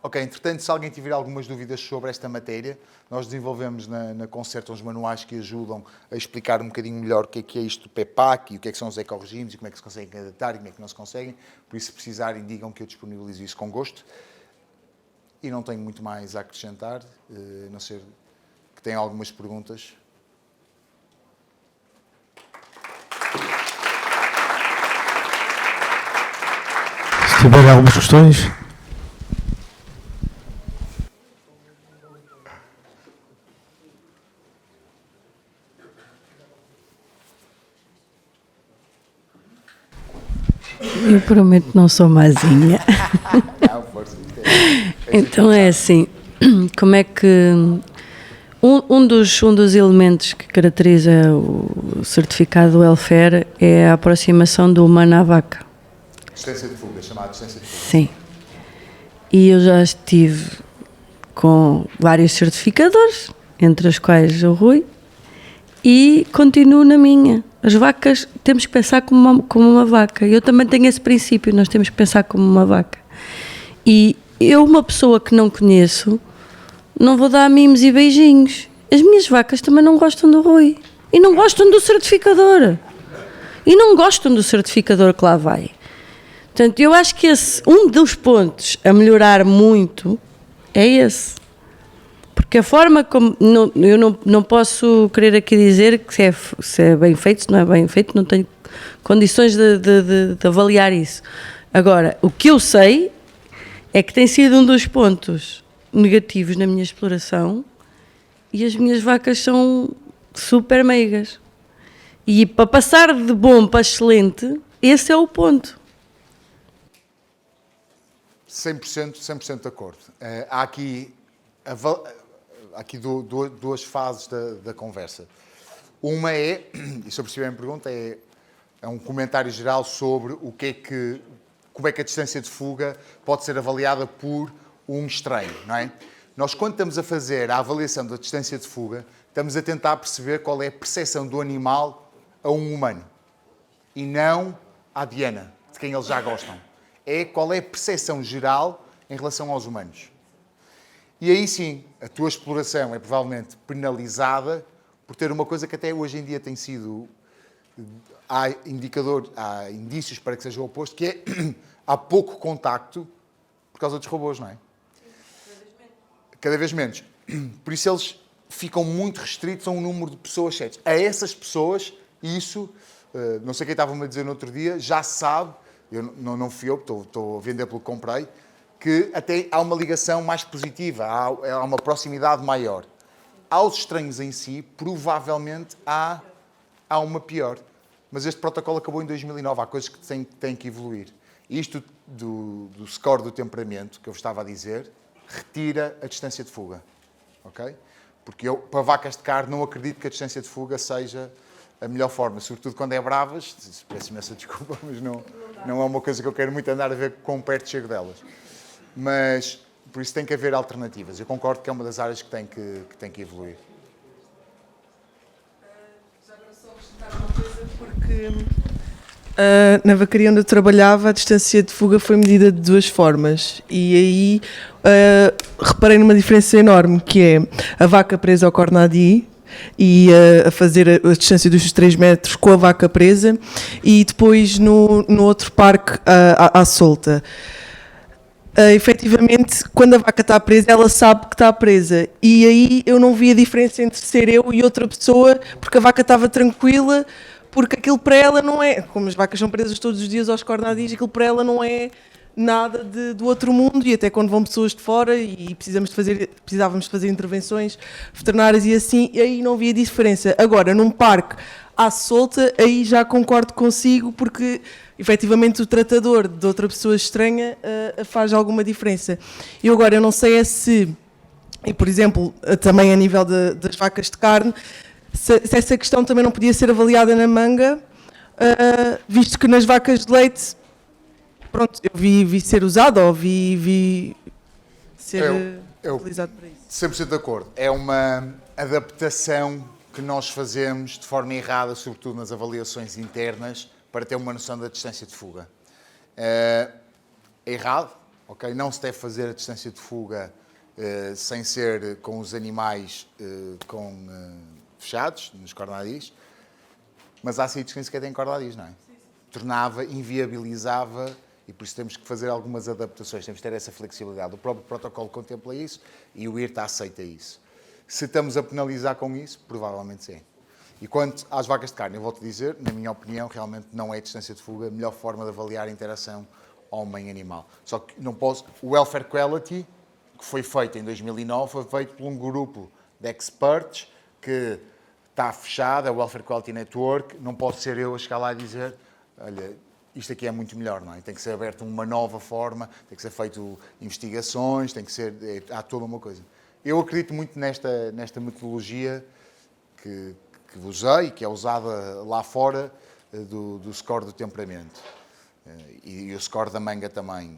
Ok, entretanto, se alguém tiver algumas dúvidas sobre esta matéria, nós desenvolvemos na Concerta uns manuais que ajudam a explicar um bocadinho melhor o que é isto do PEPAC e o que são os ecorregimes e como é que se conseguem adaptar e como é que não se conseguem. Por isso, se precisarem, digam que eu disponibilizo isso com gosto. E não tenho muito mais a acrescentar, a não ser que tenham algumas perguntas.
Se tiverem algumas questões...
Eu prometo não sou mazinha.
Não, força.
Então é assim, como é que... Um dos elementos que caracteriza o certificado do welfare é a aproximação do humano à vaca.
Distância de fuga, chamada distância de fuga.
Sim. E eu já estive com vários certificadores, entre as quais o Rui, e continuo na minha. As vacas, temos que pensar como uma vaca. Eu também tenho esse princípio, nós temos que pensar como uma vaca. E eu, uma pessoa que não conheço, não vou dar mimos e beijinhos. As minhas vacas também não gostam do Rui. E não gostam do certificador. E não gostam do certificador que lá vai. Portanto, eu acho que um dos pontos a melhorar muito é esse. Porque a forma como... eu não posso querer aqui dizer que se é bem feito, se não é bem feito, não tenho condições de avaliar isso. Agora, o que eu sei é que tem sido um dos pontos negativos na minha exploração e as minhas vacas são super meigas. E para passar de bom para excelente, esse é o ponto.
100% de acordo. Há aqui duas fases da conversa. Uma é, e se eu perceber a minha pergunta, é um comentário geral sobre como é que a distância de fuga pode ser avaliada por um estranho, não é? Nós, quando estamos a fazer a avaliação da distância de fuga, estamos a tentar perceber qual é a percepção do animal a um humano e não à Diana, de quem eles já gostam. É qual é a percepção geral em relação aos humanos. E aí sim, a tua exploração é provavelmente penalizada por ter uma coisa que até hoje em dia tem sido... Há indícios para que seja o oposto, que é há pouco contacto por causa dos robôs, não é? Cada vez menos. Por isso eles ficam muito restritos a um número de pessoas certas. A essas pessoas, isso, não sei quem estava-me a dizer no outro dia, já se sabe, não fui eu, estou a vender pelo que comprei, que até há uma ligação mais positiva, há uma proximidade maior. Aos estranhos em si, provavelmente há uma pior. Mas este protocolo acabou em 2009, há coisas que têm que evoluir. Isto do score do temperamento, que eu vos estava a dizer, retira a distância de fuga. Okay? Porque eu, para vacas de carne, não acredito que a distância de fuga seja a melhor forma, sobretudo quando é bravas, peço imensa desculpa, mas não é uma coisa que eu quero muito andar a ver quão perto chego delas. Mas, por isso tem que haver alternativas. Eu concordo que é uma das áreas que tem que evoluir.
Já agora só acrescentar uma coisa, porque na vacaria onde eu trabalhava a distância de fuga foi medida de duas formas e aí reparei numa diferença enorme, que é a vaca presa ao cornadi e a fazer a distância dos 3 metros com a vaca presa e depois no outro parque à solta. Efetivamente, quando a vaca está presa, ela sabe que está presa. E aí eu não vi a diferença entre ser eu e outra pessoa, porque a vaca estava tranquila, porque aquilo para ela não é... Como as vacas são presas todos os dias aos cornadis, aquilo para ela não é nada do outro mundo. E até quando vão pessoas de fora e precisávamos de fazer intervenções veterinárias e assim, e aí não vi a diferença. Agora, num parque à solta, aí já concordo consigo, porque... efetivamente o tratador de outra pessoa estranha faz alguma diferença. Eu agora, eu não sei se, e por exemplo, também a nível das vacas de carne, se essa questão também não podia ser avaliada na manga, visto que nas vacas de leite, pronto, eu vi ser usado ou vi ser utilizado para isso.
100% de acordo. É uma adaptação que nós fazemos de forma errada, sobretudo nas avaliações internas, para ter uma noção da distância de fuga. É errado, ok? Não se deve fazer a distância de fuga sem ser com os animais fechados, nos cornadis, mas há sítios que nem sequer têm cornadis, não é? Tornava, inviabilizava, e por isso temos que fazer algumas adaptações, temos que ter essa flexibilidade. O próprio protocolo contempla isso e o IRTA aceita isso. Se estamos a penalizar com isso, provavelmente sim. E quanto às vacas de carne, eu volto a dizer, na minha opinião, realmente não é a distância de fuga a melhor forma de avaliar a interação homem-animal. Só que não posso... O Welfare Quality, que foi feito em 2009, foi feito por um grupo de experts que está fechado, é o Welfare Quality Network, não posso ser eu a chegar lá e dizer, olha, isto aqui é muito melhor, não é? Tem que ser aberto uma nova forma, tem que ser feito investigações, tem que ser... há toda uma coisa. Eu acredito muito nesta metodologia que usei e que é usada lá fora do score do temperamento e o score da manga também,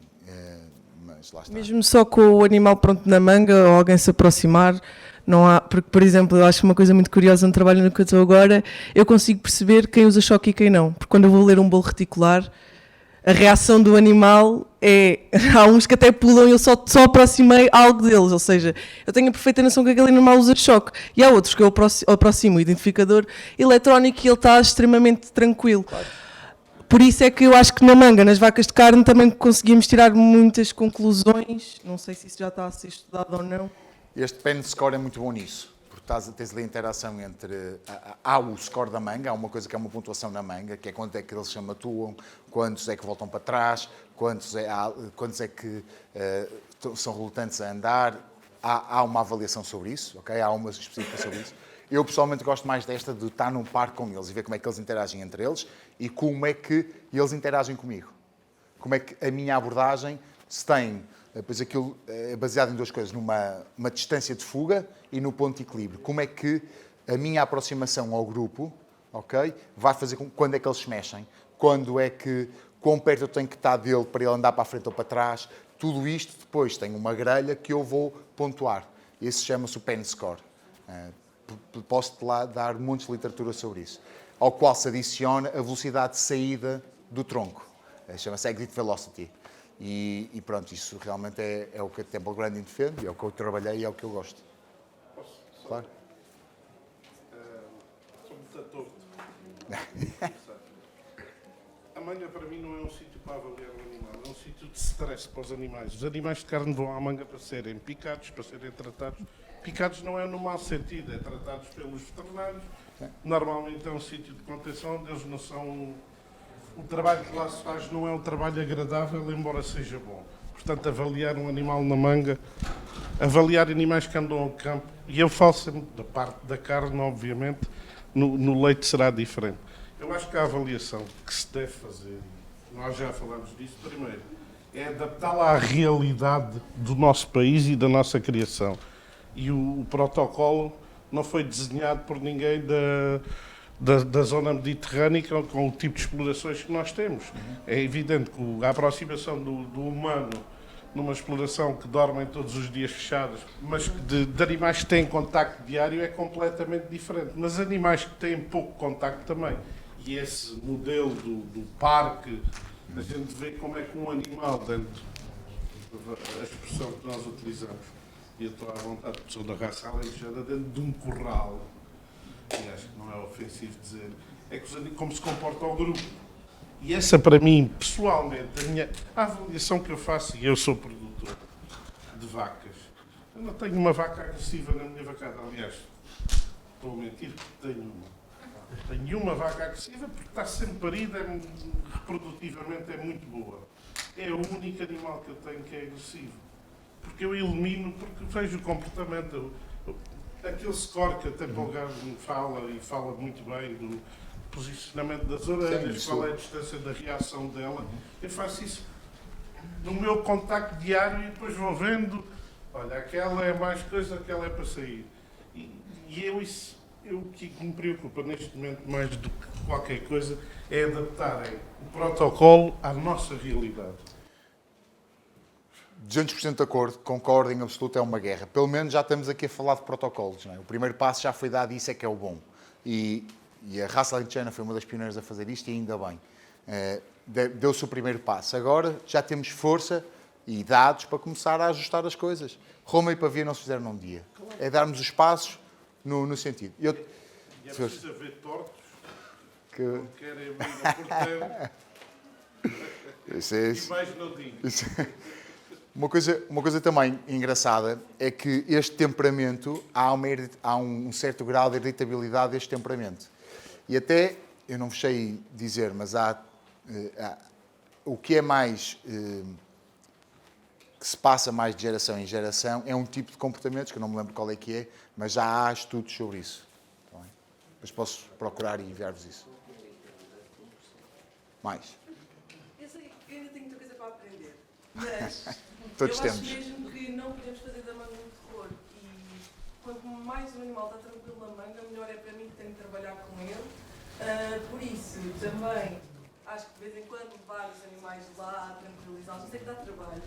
mas lá está.
Mesmo só com o animal pronto na manga ou alguém se aproximar, não há, porque por exemplo eu acho uma coisa muito curiosa no trabalho no que eu estou agora, eu consigo perceber quem usa choque e quem não, porque quando eu vou ler um bolo reticular a reação do animal há uns que até pulam e eu só aproximei algo deles, ou seja, eu tenho a perfeita noção que aquele animal usa choque, e há outros que eu aproximo o identificador eletrónico e ele está extremamente tranquilo. Claro. Por isso é que eu acho que na manga, nas vacas de carne, também conseguimos tirar muitas conclusões, não sei se isso já está a ser estudado ou não.
Este pen score é muito bom nisso, porque tens ali a interação entre... Há o score da manga, há uma coisa que é uma pontuação na manga, que é quanto é que eles se atuam, quantos é que voltam para trás, quantos é que são relutantes a andar. Há uma avaliação sobre isso, ok? Há uma específica sobre isso. Eu, pessoalmente, gosto mais desta de estar num parque com eles e ver como é que eles interagem entre eles e como é que eles interagem comigo. Como é que a minha abordagem se tem... Pois aquilo é baseado em duas coisas, numa distância de fuga e no ponto de equilíbrio. Como é que a minha aproximação ao grupo, ok, vai fazer quando é que eles se mexem, quando é que, quão perto eu tenho que estar dele para ele andar para a frente ou para trás. Tudo isto depois tem uma grelha que eu vou pontuar. Esse chama-se o Penn Score. Posso-te lá dar muitas literatura sobre isso. Ao qual se adiciona a velocidade de saída do tronco. Chama-se Exit Velocity. E pronto, isso realmente é o que a Temple Grandin defende, é o que eu trabalhei e é o que eu gosto. Claro.
Sou muito torto. A manga para mim não é um sítio para avaliar o animal, é um sítio de stress para os animais. Os animais de carne vão à manga para serem picados, para serem tratados. Picados não é no mau sentido, é tratados pelos veterinários. Normalmente é um sítio de contenção onde eles não são... O trabalho que lá se faz não é um trabalho agradável, embora seja bom. Portanto, avaliar um animal na manga, avaliar animais que andam ao campo, e eu falo sempre da parte da carne, obviamente, no leite será diferente. Eu acho que a avaliação que se deve fazer, nós já falamos disso, primeiro, é adaptá-la à realidade do nosso país e da nossa criação. E o protocolo não foi desenhado por ninguém da zona mediterrânica com o tipo de explorações que nós temos. É evidente que a aproximação do humano numa exploração que dormem todos os dias fechadas, mas de animais que têm contacto diário é completamente diferente. Mas animais que têm pouco contacto também. E esse modelo do parque, a gente vê como é que um animal, dentro da expressão que nós utilizamos, e eu estou à vontade, sou da raça alentejana, dentro de um corral, e acho que não é ofensivo dizer, é que como se comporta o grupo. E essa, para mim, pessoalmente, a avaliação que eu faço, e eu sou produtor de vacas, eu não tenho uma vaca agressiva na minha vacada, aliás, estou a mentir porque tenho uma. Tenho uma vaca agressiva porque está sempre parida, reprodutivamente é muito boa. É o único animal que eu tenho que é agressivo. Porque eu elimino, porque vejo o comportamento. Aquele score que até Polgar fala, e fala muito bem, do posicionamento das orelhas, qual é a distância da reação dela. Eu faço isso no meu contacto diário e depois vou vendo, olha, aquela é mais coisa, aquela é para sair. O que me preocupa neste momento mais do que qualquer coisa é adaptarem o protocolo à nossa realidade.
200% de acordo, concordo em absoluto, é uma guerra. Pelo menos já estamos aqui a falar de protocolos. Não é? O primeiro passo já foi dado e isso é que é o bom. E a raça alentejana foi uma das pioneiras a fazer isto e ainda bem. Deu-se o primeiro passo. Agora já temos força e dados para começar a ajustar as coisas. Roma e Pavia não se fizeram num dia. É darmos os passos no sentido.
E é preciso haver tortos que não querem abrir a porteira. E mais não digo.
Uma coisa também engraçada é que este temperamento, há um certo grau de irritabilidade deste temperamento. E até, eu não vos sei dizer, mas o que é mais, que se passa mais de geração em geração, é um tipo de comportamentos, que eu não me lembro qual é que é, mas já há estudos sobre isso. Tá bem? Mas posso procurar e enviar-vos isso. Mais?
Eu sei que eu ainda tenho muita coisa para aprender, mas
Todos
eu
temos.
acho mesmo que não podemos fazer da manga um terror. E quanto mais o animal está tranquilo na manga, melhor é para mim que tenho que trabalhar com ele. Por isso, também, acho que de vez em quando levar os animais lá, tranquilizá-los, sei que dá trabalho.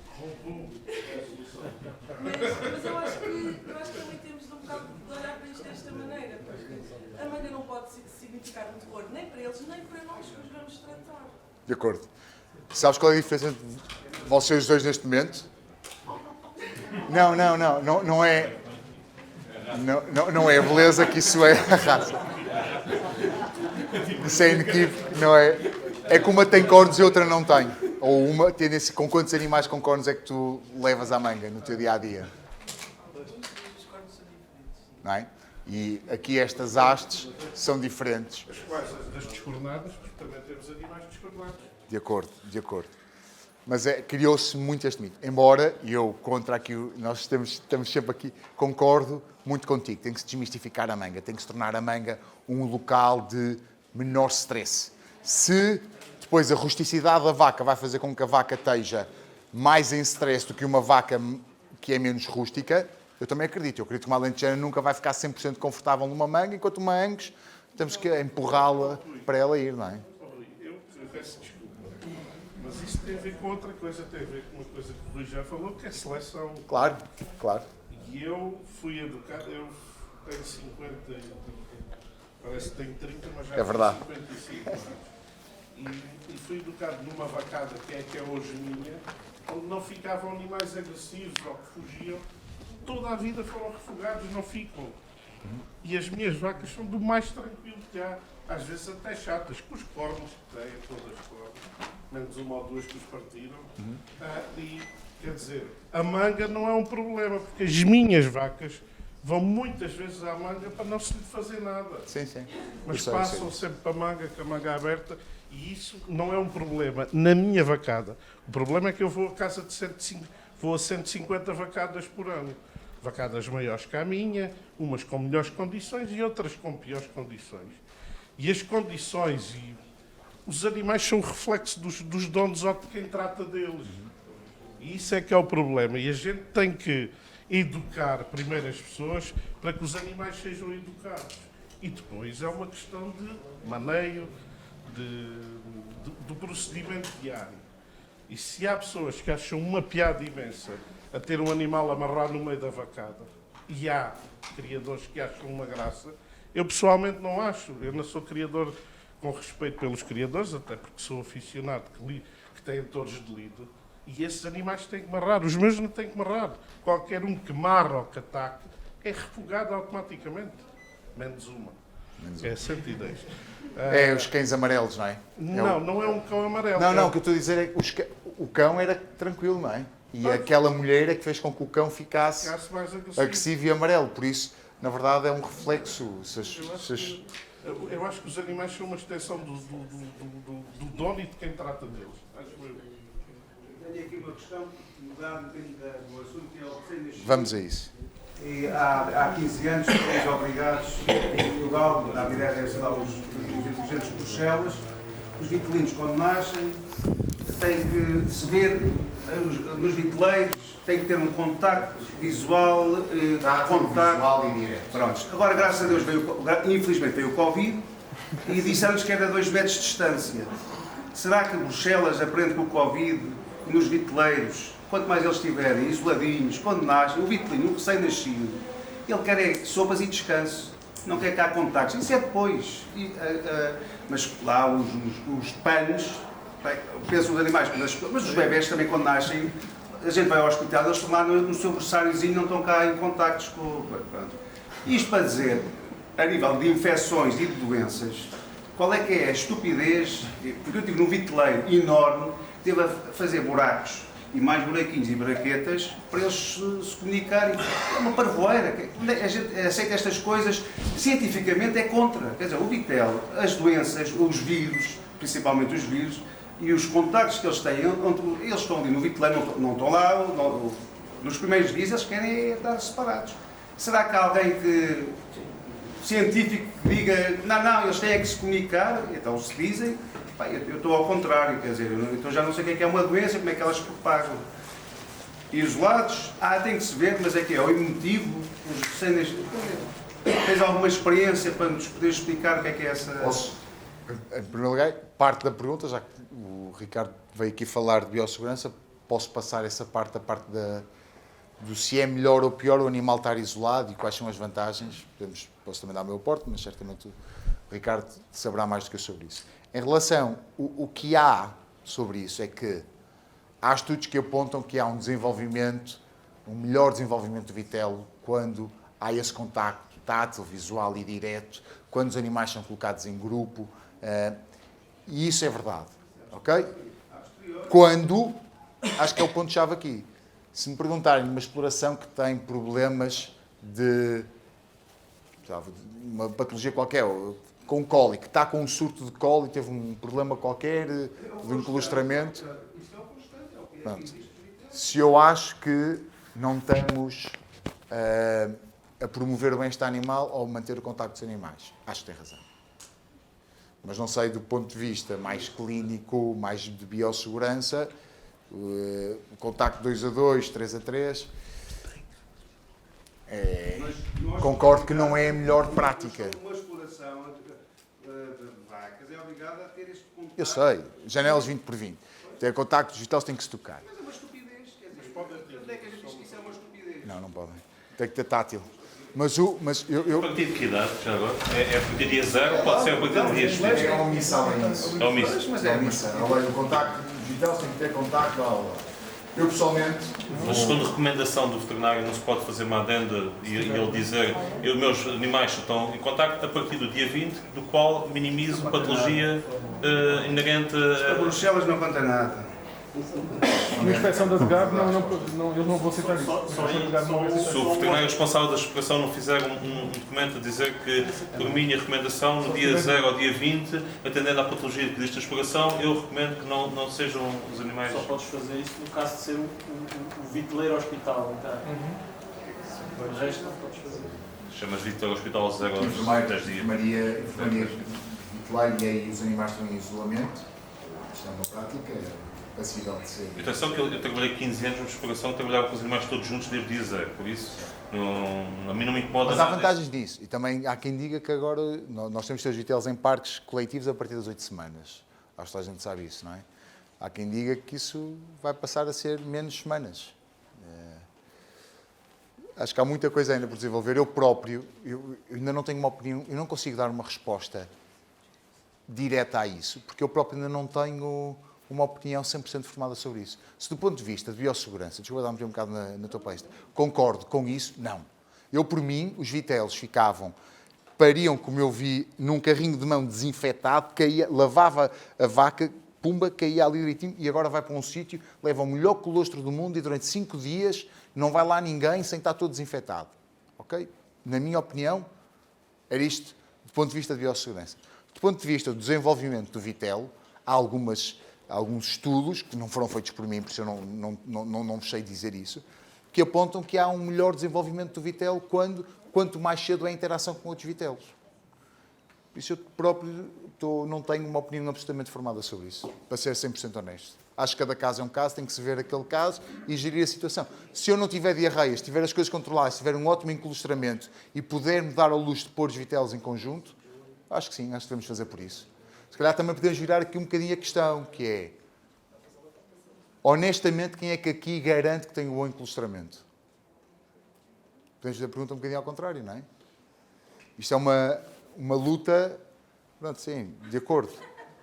Mas eu acho que também temos um bocado de olhar para isto desta maneira, porque a manga não pode significar um terror, nem para eles, nem para nós que os vamos tratar.
De acordo. Sabes qual é a diferença entre vocês dois neste momento? Não é. Não é a beleza que isso é a raça. Isso é inequívoco, não é? É que uma tem cornos e outra não tem. Ou uma tem com quantos animais com cornos é que tu levas à manga no teu dia a dia?
Os cornos são diferentes.
Não é? E aqui estas hastes são diferentes.
As quais, das descornadas, porque também temos animais descornados.
De acordo, de acordo. Mas criou-se muito este mito. Embora eu, contra aqui, nós estamos sempre aqui, concordo muito contigo. Tem que se desmistificar a manga, tem que se tornar a manga um local de menor stress. Se depois a rusticidade da vaca vai fazer com que a vaca esteja mais em stress do que uma vaca que é menos rústica, eu também acredito. Eu acredito que uma alentejana nunca vai ficar 100% confortável numa manga, enquanto uma Angus temos que empurrá-la para ela ir, não é?
Eu peço desculpa, mas isso tem a ver com outra coisa, tem a ver com uma coisa que o Rui já falou, que é seleção.
Claro, claro.
E eu fui educado, eu tenho 50, parece que tenho 30, mas já
É verdade.
tenho 55 anos. E fui educado numa vacada que é hoje minha, onde não ficavam animais agressivos ou que fugiam. Toda a vida foram refugados, não ficam. E as minhas vacas são do mais tranquilo que há. Às vezes até chatas, com os cornos que têm, todas as cornos, menos uma ou duas que os partiram. E, quer dizer, a manga não é um problema, porque as minhas vacas vão muitas vezes à manga para não se lhe fazer nada.
Sim, sim.
Mas
Eu sei,
passam sempre para a manga, com a manga aberta, e isso não é um problema na minha vacada. O problema é que eu vou a casa de 150 vacadas por ano. Vacadas maiores que a minha, umas com melhores condições e outras com piores condições. E as condições e os animais são reflexo dos donos ou de quem trata deles. E isso é que é o problema. E a gente tem que educar primeiro as pessoas para que os animais sejam educados. E depois é uma questão de maneio, do procedimento diário. E se há pessoas que acham uma piada imensa a ter um animal amarrado no meio da vacada, e há criadores que acham uma graça, eu pessoalmente não acho. Eu não sou criador com respeito pelos criadores, até porque sou aficionado que têm touros de lido, e esses animais têm que marrar. Os meus não têm que marrar. Qualquer um que marra ou que ataque é refugado automaticamente. Menos uma. É 110.
É os cães amarelos, não é?
Não é um cão amarelo.
Não, o que eu estou a dizer é que o cão era tranquilo, não é? E aquela mulher é que fez com que o cão ficasse
Ficasse mais
agressivo e amarelo. Por isso, na verdade, é um reflexo.
Eu acho que os animais são uma extensão do dono e de quem trata deles. Acho eu.
Tenho aqui uma questão, mudar um bocadinho do assunto, que é o recém-nascido.
Vamos a isso.
E há 15 anos fomos obrigados, em Portugal, na verdade deve ser lá os inteligentes de Bruxelas, os vitelinhos quando nascem têm que se ver nos viteleiros, têm que ter um contacto visual, contacto
e direto.
Pronto. Agora, graças a Deus, infelizmente veio o Covid e disseram-nos que era 2 metros de distância. Será que Bruxelas aprende com o Covid e nos viteleiros, quanto mais eles estiverem isoladinhos, quando nascem, o vitelinho, o recém-nascido, ele quer é sopas e descanso, não quer cá contactos. Isso é depois. Mas lá os panos, penso nos animais, mas os bebés também quando nascem, a gente vai ao hospital, eles estão lá no seu versáriozinho, não estão cá em contactos com... Pronto. Isto para dizer, a nível de infecções e de doenças, qual é que é a estupidez, porque eu estive num viteleiro enorme, teve a fazer buracos e mais buraquinhos e braquetas para eles se comunicarem. É uma parvoeira. A gente aceita estas coisas, cientificamente é contra. Quer dizer, o vitel, as doenças, os vírus, principalmente os vírus, e os contactos que eles têm, eles estão ali no viteleiro, não estão lá, nos primeiros dias eles querem estar separados. Será que há alguém científico que diga, não, eles têm que se comunicar, então se dizem, pá, eu estou ao contrário, quer dizer, então já não sei o que é uma doença, como é que elas se propagam. Isolados, tem que se ver, mas é que é o emotivo, os recém-nascidos. Tens alguma experiência para nos poder explicar o que é essa...
Posso, em primeiro lugar, parte da pergunta, já que o Ricardo veio aqui falar de biossegurança, posso passar essa parte, a parte do se é melhor ou pior o animal estar isolado e quais são as vantagens. Posso também dar o meu aporte, mas certamente o Ricardo saberá mais do que eu sobre isso. Em relação, o que há sobre isso é que há estudos que apontam que há um melhor desenvolvimento do vitelo quando há esse contacto tátil, visual e direto, quando os animais são colocados em grupo, e isso é verdade, ok? Quando, acho que é o ponto-chave aqui, se me perguntarem uma exploração que tem problemas de uma patologia qualquer, com cólico, está com um surto de cólico, teve um problema qualquer de enclustramento. Pronto. Se eu acho que não estamos a promover o bem-estar animal ou manter o contacto dos animais, acho que tem razão. Mas não sei, do ponto de vista mais clínico, mais de biossegurança, o contacto 2 a 2, 3 a 3, concordo que não é a melhor prática.
Uma exploração de vacas é obrigada a ter este contacto.
Eu sei, janelas 20 por 20. Ter contactos digitais tem que se tocar.
Mas é uma estupidez, quer dizer, onde é que a gente diz que isso é uma estupidez?
Não podem. Tem que ter tátil. Mas eu
A partir de que idade, já agora? É a partir do dia 0 ou pode ser a partir do dia X?
é uma omissão em isso.
É omisso.
Mas
É
é
uma omissão. Agora, o contacto digital tem que ter contacto à aula. Eu, pessoalmente,
Mas segundo recomendação do veterinário não se pode fazer uma adenda e ele dizer os meus animais estão em contacto a partir do dia 20, do qual minimizo patologia inerente
A
a...
Bruxelas não conta nada.
Na inspeção da DGAB, eles não vão aceitar isso.
Se o veterinário responsável da exploração não fizer um documento a dizer que, por minha recomendação, no dia 0 ao dia 20, atendendo à patologia que existe na exploração, eu recomendo que não sejam os animais...
Só podes fazer isso no caso de ser um viteleiro hospital, então. O resto não podes fazer.
Chamas de ao hospital 0 aos
enfermeiro,
10 dias.
enfermaria vitelar e aí os animais estão em isolamento. Isto é uma prática passível de ser.
Atenção que eu trabalhei 15 anos na exploração e trabalhava com os animais todos juntos desde o dia 0, por isso a mim não me incomoda
Mas há
nada
vantagens nisso. E também há quem diga que agora nós temos que ter os vitelos em parques coletivos a partir das 8 semanas. Acho que a gente sabe isso, não é? Há quem diga que isso vai passar a ser menos semanas. Acho que há muita coisa ainda por desenvolver. Eu próprio, eu ainda não tenho uma opinião, eu não consigo dar uma resposta direta a isso, porque eu próprio ainda não tenho uma opinião 100% formada sobre isso. Se do ponto de vista de biossegurança, desculpa dar-me um bocado na tua palestra, concordo com isso, não. Eu, por mim, os vitelos pariam, como eu vi, num carrinho de mão desinfetado, lavava a vaca, pumba, caía ali direitinho e agora vai para um sítio, leva o melhor colostro do mundo e durante 5 dias não vai lá ninguém sem estar todo desinfetado. Ok? Na minha opinião, era isto do ponto de vista de biossegurança. Do ponto de vista do desenvolvimento do vitelo, há alguns estudos, que não foram feitos por mim, por isso eu não sei dizer isso, que apontam que há um melhor desenvolvimento do vitelo quanto mais cedo é a interação com outros vitelos. Por isso eu próprio não tenho uma opinião absolutamente formada sobre isso, para ser 100% honesto. Acho que cada caso é um caso, tem que se ver aquele caso e gerir a situação. Se eu não tiver diarreias, tiver as coisas controladas, tiver um ótimo enclustramento e puder-me dar ao luxo de pôr os vitelos em conjunto, acho que sim, acho que devemos fazer por isso. Se calhar também podemos virar aqui um bocadinho a questão, que é, honestamente, quem é que aqui garante que tem um bom enclustramento? Podemos fazer a pergunta um bocadinho ao contrário, não é? Isto é uma luta, pronto, sim, de acordo,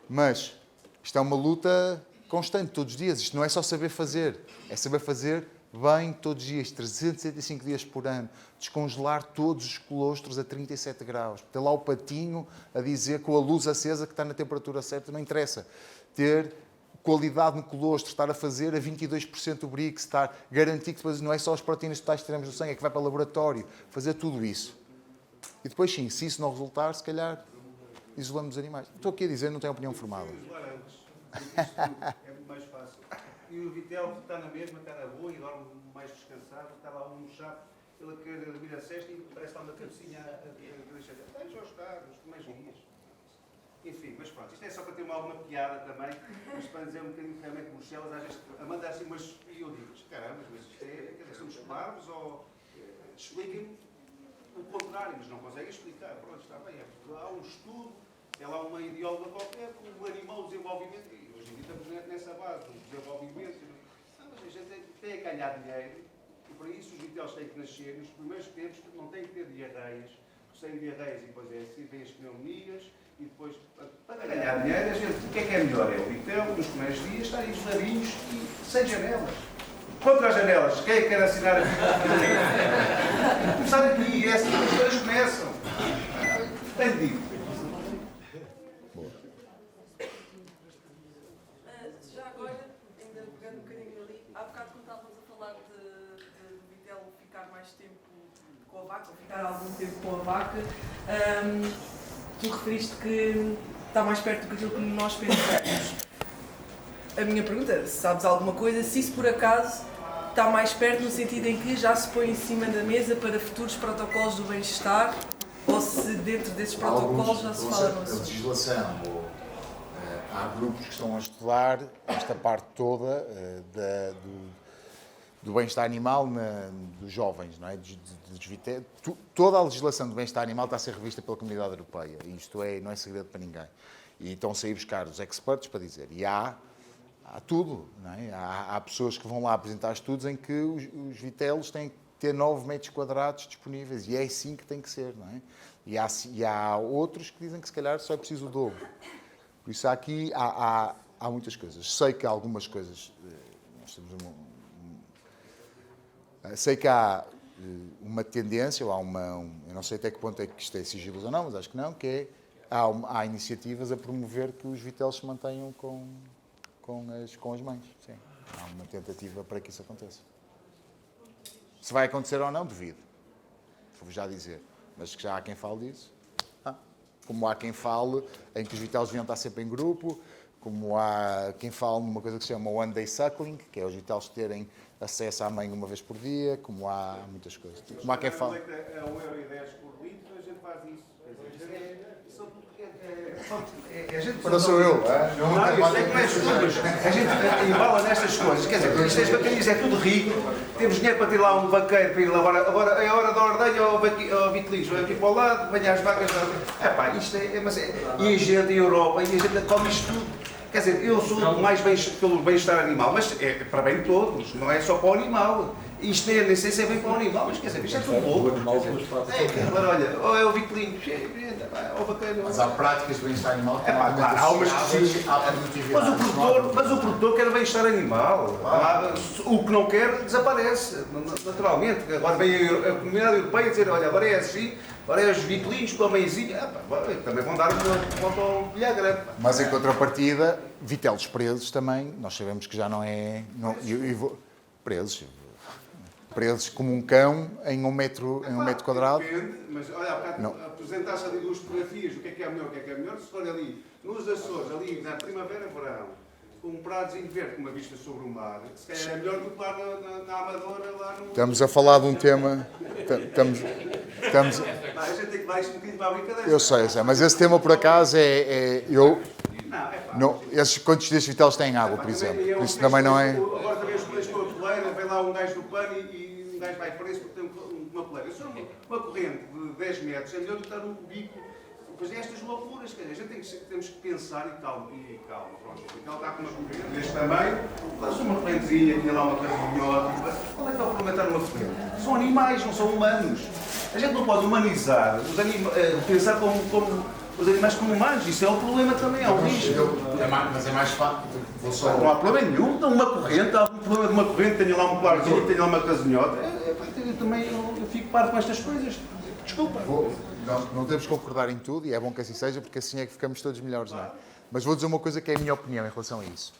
mas isto é uma luta constante, todos os dias. Isto não é só saber fazer, é saber fazer bem todos os dias, 365 dias por ano, descongelar todos os colostros a 37 graus, ter lá o patinho a dizer com a luz acesa que está na temperatura certa, não interessa. Ter qualidade no colostro, estar a fazer a 22% o BRIC, estar garantir que depois não é só as proteínas totais que teremos no sangue, é que vai para o laboratório, fazer tudo isso. E depois sim, se isso não resultar, se calhar isolamos os animais. Estou aqui a dizer, não tenho opinião formada.
É muito mais fácil. E o vitelo está na mesma, está na boa e dorme mais descansado, está lá um chato, ele quer dormir a cesta e parece lá uma cabecinha a deixar. Deixa eu estar, nos primeiros dias. Enfim, mas pronto, isto é só para ter alguma piada também, mas para dizer um bocadinho que realmente Bruxelas, às vezes manda assim umas. E eu digo, caramba, mas isto é. Quer dizer, somos parvos ou. Expliquem-me o contrário, mas não conseguem explicar. Pronto, está bem. Há um estudo, é lá uma ideóloga qualquer, o animal, o desenvolvimento, e hoje em dia estamos nessa base, o desenvolvimento. Mas a gente tem a ganhar dinheiro, e para isso os vitelos têm que nascer, nos primeiros tempos não têm que ter diarreias, porque sem diarreias e depois é assim, vêm as pneumonias, e depois, para ganhar dinheiro, a gente, o que é melhor? É o vitelo, nos primeiros dias, estar isoladinhos e sem janelas. Contra as janelas, quem é que quer assinar aqui? Começar aqui, é assim que as coisas começam. Tem dito.
Já agora, ainda pegando um bocadinho ali, há bocado quando estávamos a falar de vitelo ficar mais tempo de com a vaca, ou ficar algum tempo com a vaca, tu referiste que está mais perto do que aquilo que nós pensamos. A minha pergunta é, se sabes alguma coisa, se isso por acaso está mais perto no sentido em que já se põe em cima da mesa para futuros protocolos do bem-estar, ou se dentro desses protocolos já se fala no
A
assunto?
legislação, há grupos que estão a estudar esta parte toda do bem-estar animal dos jovens, não é? Toda a legislação do bem-estar animal está a ser revista pela Comunidade Europeia. E isto não é segredo para ninguém. E estão a sair buscar os experts para dizer. E há tudo, não é? Há pessoas que vão lá apresentar estudos em que os vitelos têm que ter 9 metros quadrados disponíveis. E é assim que tem que ser, não é? E há outros que dizem que se calhar só é preciso o dobro. Por isso aqui há muitas coisas. Sei que há algumas coisas... Nós temos sei que há uma tendência, ou eu não sei até que ponto é que isto é sigiloso ou não, mas acho que não, que é, há iniciativas a promover que os vitelos se mantenham com as mães. Sim. Há uma tentativa para que isso aconteça. Se vai acontecer ou não, devido. Vou já dizer. Mas que já há quem fale disso. Como há quem fale em que os vitelos deviam estar sempre em grupo, como há quem fale numa coisa que se chama One Day Suckling, que é os vitelos terem acesso à mãe uma vez por dia, como há muitas coisas. Como há quem fale...
A 1,10 € por litro, a gente faz isso.
Não sou eu,
não, isto é que não é estudos. A gente embala nestas coisas. Quer dizer, isto é bacanias, é tudo rico. Temos dinheiro para ter lá um vaqueiro para ir lavar. Agora é a hora da ordenha ao vitilismo. Aqui para o lado, venha as vacas. Isto é. E a gente, em Europa, e a gente come isto tudo. Quer dizer, eu sou mais pelo bem-estar animal, mas é para bem de todos, não é só para o animal. Isto nem sei se é bem para o animal, mas quer dizer, isto é tudo louco. Agora olha, ou é o vitilinho, ou o vaqueiro.
Mas há práticas de bem-estar animal que
claro, há umas mas o produtor quer bem-estar animal. O que não quer desaparece, naturalmente. Agora vem a Comunidade Europeia dizer, olha, agora é assim, agora é os vitilinhos com a mãezinha. Também vão dar uma volta ao Viagra.
Mas em contrapartida, vitelos presos também, nós sabemos que já não é... Presos como um cão em um metro quadrado.
Depende, mas olha, há bocado apresentaste ali duas fotografias, o que é melhor, se for ali, nos Açores, ali na primavera, verão, com um pradozinho verde, com uma vista sobre o mar, se calhar é melhor do que lá na Amadora, lá no...
Estamos a falar de um tema...
A gente tem que dar isto um bocadinho para a brincadeira.
Eu sei, mas esse tema, por acaso, quantos destes vitelos têm água, por exemplo? Por isso também não é...
Agora também os colegas com a coleira, vem lá um gajo do pano e um gajo vai preso porque tem uma coleira. Se for uma corrente de 10 metros, é melhor do que estar no bico. Depois é estas loucuras, a gente temos que pensar e calma, pronto. Então está com uma corrente deste tamanho, faz uma correntezinha, tinha lá uma casinhota. Qual é que é o problema de estar numa corrente? São animais, não são humanos. A gente não pode humanizar, pensar como os animais como humanos, isso é um problema também, é um risco.
Mas é mais fácil.
Não há problema nenhum, dá uma corrente, há um problema de uma corrente, tenha lá um quartinho, tenha lá uma casinhota. Eu também fico parvo com estas coisas. Desculpa.
Não temos que concordar em tudo e é bom que assim seja, porque assim é que ficamos todos melhores, não é? Mas vou dizer uma coisa que é a minha opinião em relação a isso.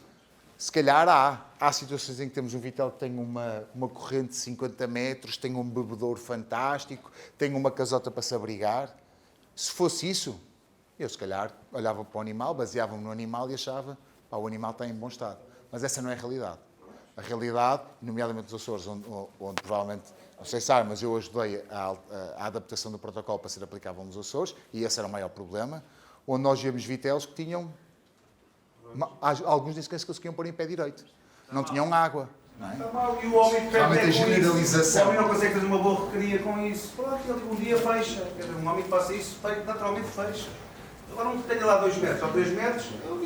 Se calhar há situações em que temos um vitel que tem uma corrente de 50 metros, tem um bebedouro fantástico, tem uma casota para se abrigar. Se fosse isso, eu se calhar olhava para o animal, baseava-me no animal e achava que o animal está em bom estado. Mas essa não é a realidade. A realidade, nomeadamente nos Açores, onde provavelmente, não sei se sabe, mas eu ajudei a adaptação do protocolo para ser aplicável nos Açores, e esse era o maior problema, onde nós víamos vitelos que tinham... Alguns nem sequer se conseguiam pôr em pé direito. Não tinham água. Não é?
E o homem
realmente a generalização.
O homem não consegue fazer uma boa recria com isso. Pronto, ele um dia fecha. Um homem que faça isso, naturalmente fecha. Agora um que tenha lá 2 metros ou 3 metros, é o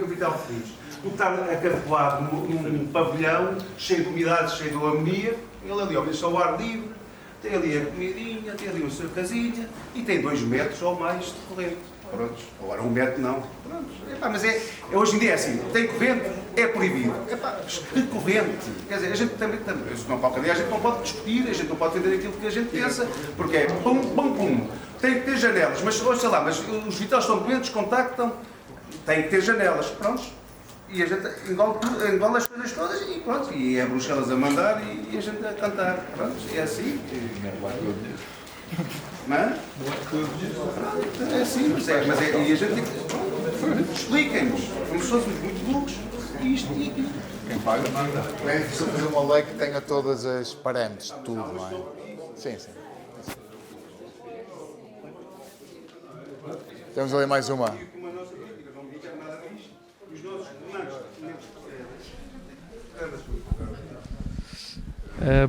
vital feliz. O que está acampado num pavilhão, cheio de umidade, cheio de amoníaco, ele ali, olha, só o ar livre, tem ali a comidinha, tem ali a sua casinha e tem 2 metros ou mais de corrente. Prontos. Agora 1 metro não. Prontos. Mas hoje em dia é assim, tem corrente, é proibido. Que corrente? Quer dizer, a gente também não pode, a gente não pode discutir, a gente não pode entender aquilo que a gente pensa, porque é pum, pum, pum. Tem que ter janelas, mas sei lá, mas os vitelos estão doentes, contactam, tem que ter janelas. Prontos. E a gente engole as coisas todas e pronto. E é Bruxelas a mandar e a gente a cantar. Pronto, é assim. Não é? Pronto, é assim, e a gente expliquem-nos. Como se fôssemos muito burros. Isto e aquilo.
Quem paga, manda. É difícil fazer uma lei que tenha todas as parâmetros de tudo, não é? Sim, sim. Temos ali mais uma.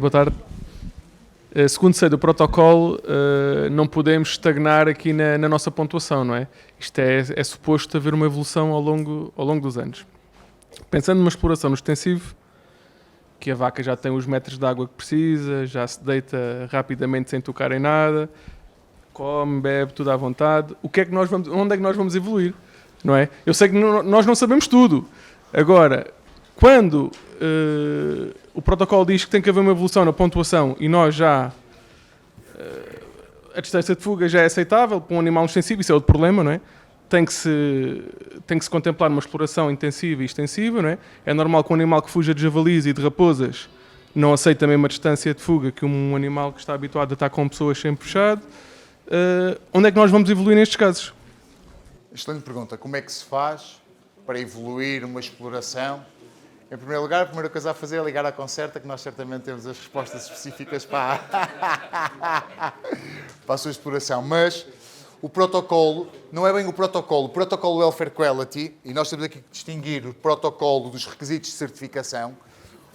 Boa tarde. Segundo sei do protocolo, não podemos estagnar aqui na nossa pontuação, não é? Isto é suposto haver uma evolução ao longo dos anos. Pensando numa exploração no extensivo, que a vaca já tem os metros de água que precisa, já se deita rapidamente sem tocar em nada, come, bebe, tudo à vontade, onde é que nós vamos evoluir, não é? Eu sei que nós não sabemos tudo. Agora, quando o protocolo diz que tem que haver uma evolução na pontuação e nós já... a distância de fuga já é aceitável para um animal extensivo, isso é outro problema, não é? Tem que se contemplar uma exploração intensiva e extensiva, não é? É normal que um animal que fuja de javalis e de raposas não aceite a mesma distância de fuga que um animal que está habituado a estar com pessoas sempre fechado. Onde é que nós vamos evoluir nestes casos?
Excelente pergunta. Como é que se faz para evoluir uma exploração? Em primeiro lugar, a primeira coisa a fazer é ligar à Concerta, que nós certamente temos as respostas específicas para a sua exploração. Mas o protocolo, não é bem o protocolo Welfare Quality, e nós temos aqui que distinguir o protocolo dos requisitos de certificação.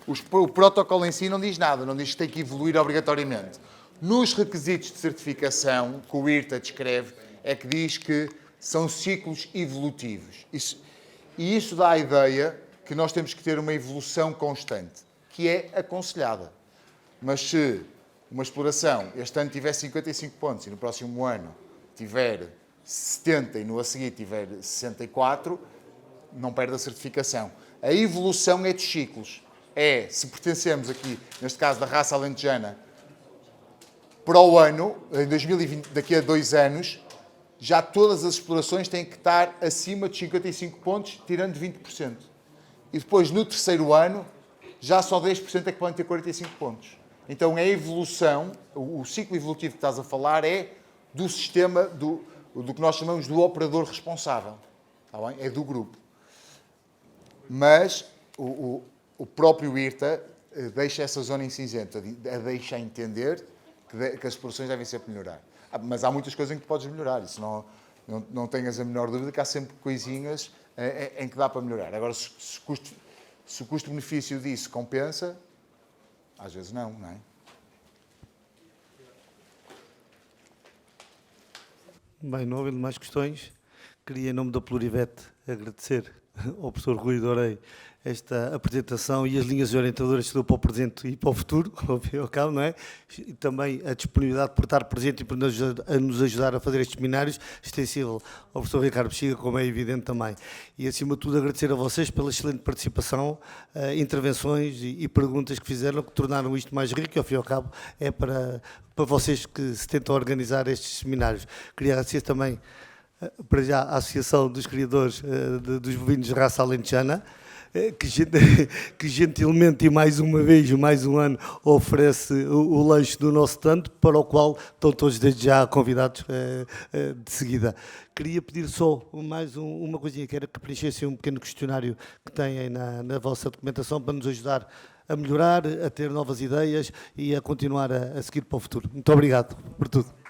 O protocolo em si não diz nada, não diz que tem que evoluir obrigatoriamente. Nos requisitos de certificação, que o IRTA descreve, é que diz que são ciclos evolutivos. E isso dá a ideia que nós temos que ter uma evolução constante, que é aconselhada. Mas se uma exploração este ano tiver 55 pontos e no próximo ano tiver 70 e no a seguir tiver 64, não perde a certificação. A evolução é dos ciclos. Se pertencemos aqui, neste caso da raça alentejana, para o ano, em 2020, daqui a 2 anos, já todas as explorações têm que estar acima de 55 pontos, tirando 20%. E depois, no terceiro ano, já só 10% é que podem ter 45 pontos. Então, a evolução, o ciclo evolutivo que estás a falar é do sistema, do que nós chamamos do operador responsável. Está bem? É do grupo. Mas o próprio IRTA deixa essa zona incinzenta, deixa entender que as explorações devem sempre melhorar. Mas há muitas coisas em que podes melhorar. Isso não tenhas a menor dúvida que há sempre coisinhas em que dá para melhorar. Agora, se o custo-benefício disso compensa, às vezes não é?
Bem, não havendo mais questões, queria, em nome da Plurivet, agradecer ao professor Rui Dorei esta apresentação e as linhas orientadoras que deu para o presente e para o futuro, ao cabo, não é? E também a disponibilidade por estar presente e por nos ajudar a fazer estes seminários, extensível ao professor Ricardo Bexiga, como é evidente também. E, acima de tudo, agradecer a vocês pela excelente participação, intervenções e perguntas que fizeram, que tornaram isto mais rico e, ao fim e ao cabo, é para vocês que se tentam organizar estes seminários. Queria agradecer também, para já, à Associação dos Criadores dos Bovinos de Raça Alentejana, que gentilmente e mais uma vez, mais um ano, oferece o lanche do nosso stand, para o qual estão todos desde já convidados de seguida. Queria pedir só mais uma coisinha, que era que preenchessem um pequeno questionário que têm na vossa documentação para nos ajudar a melhorar, a ter novas ideias e a continuar a seguir para o futuro. Muito obrigado por tudo.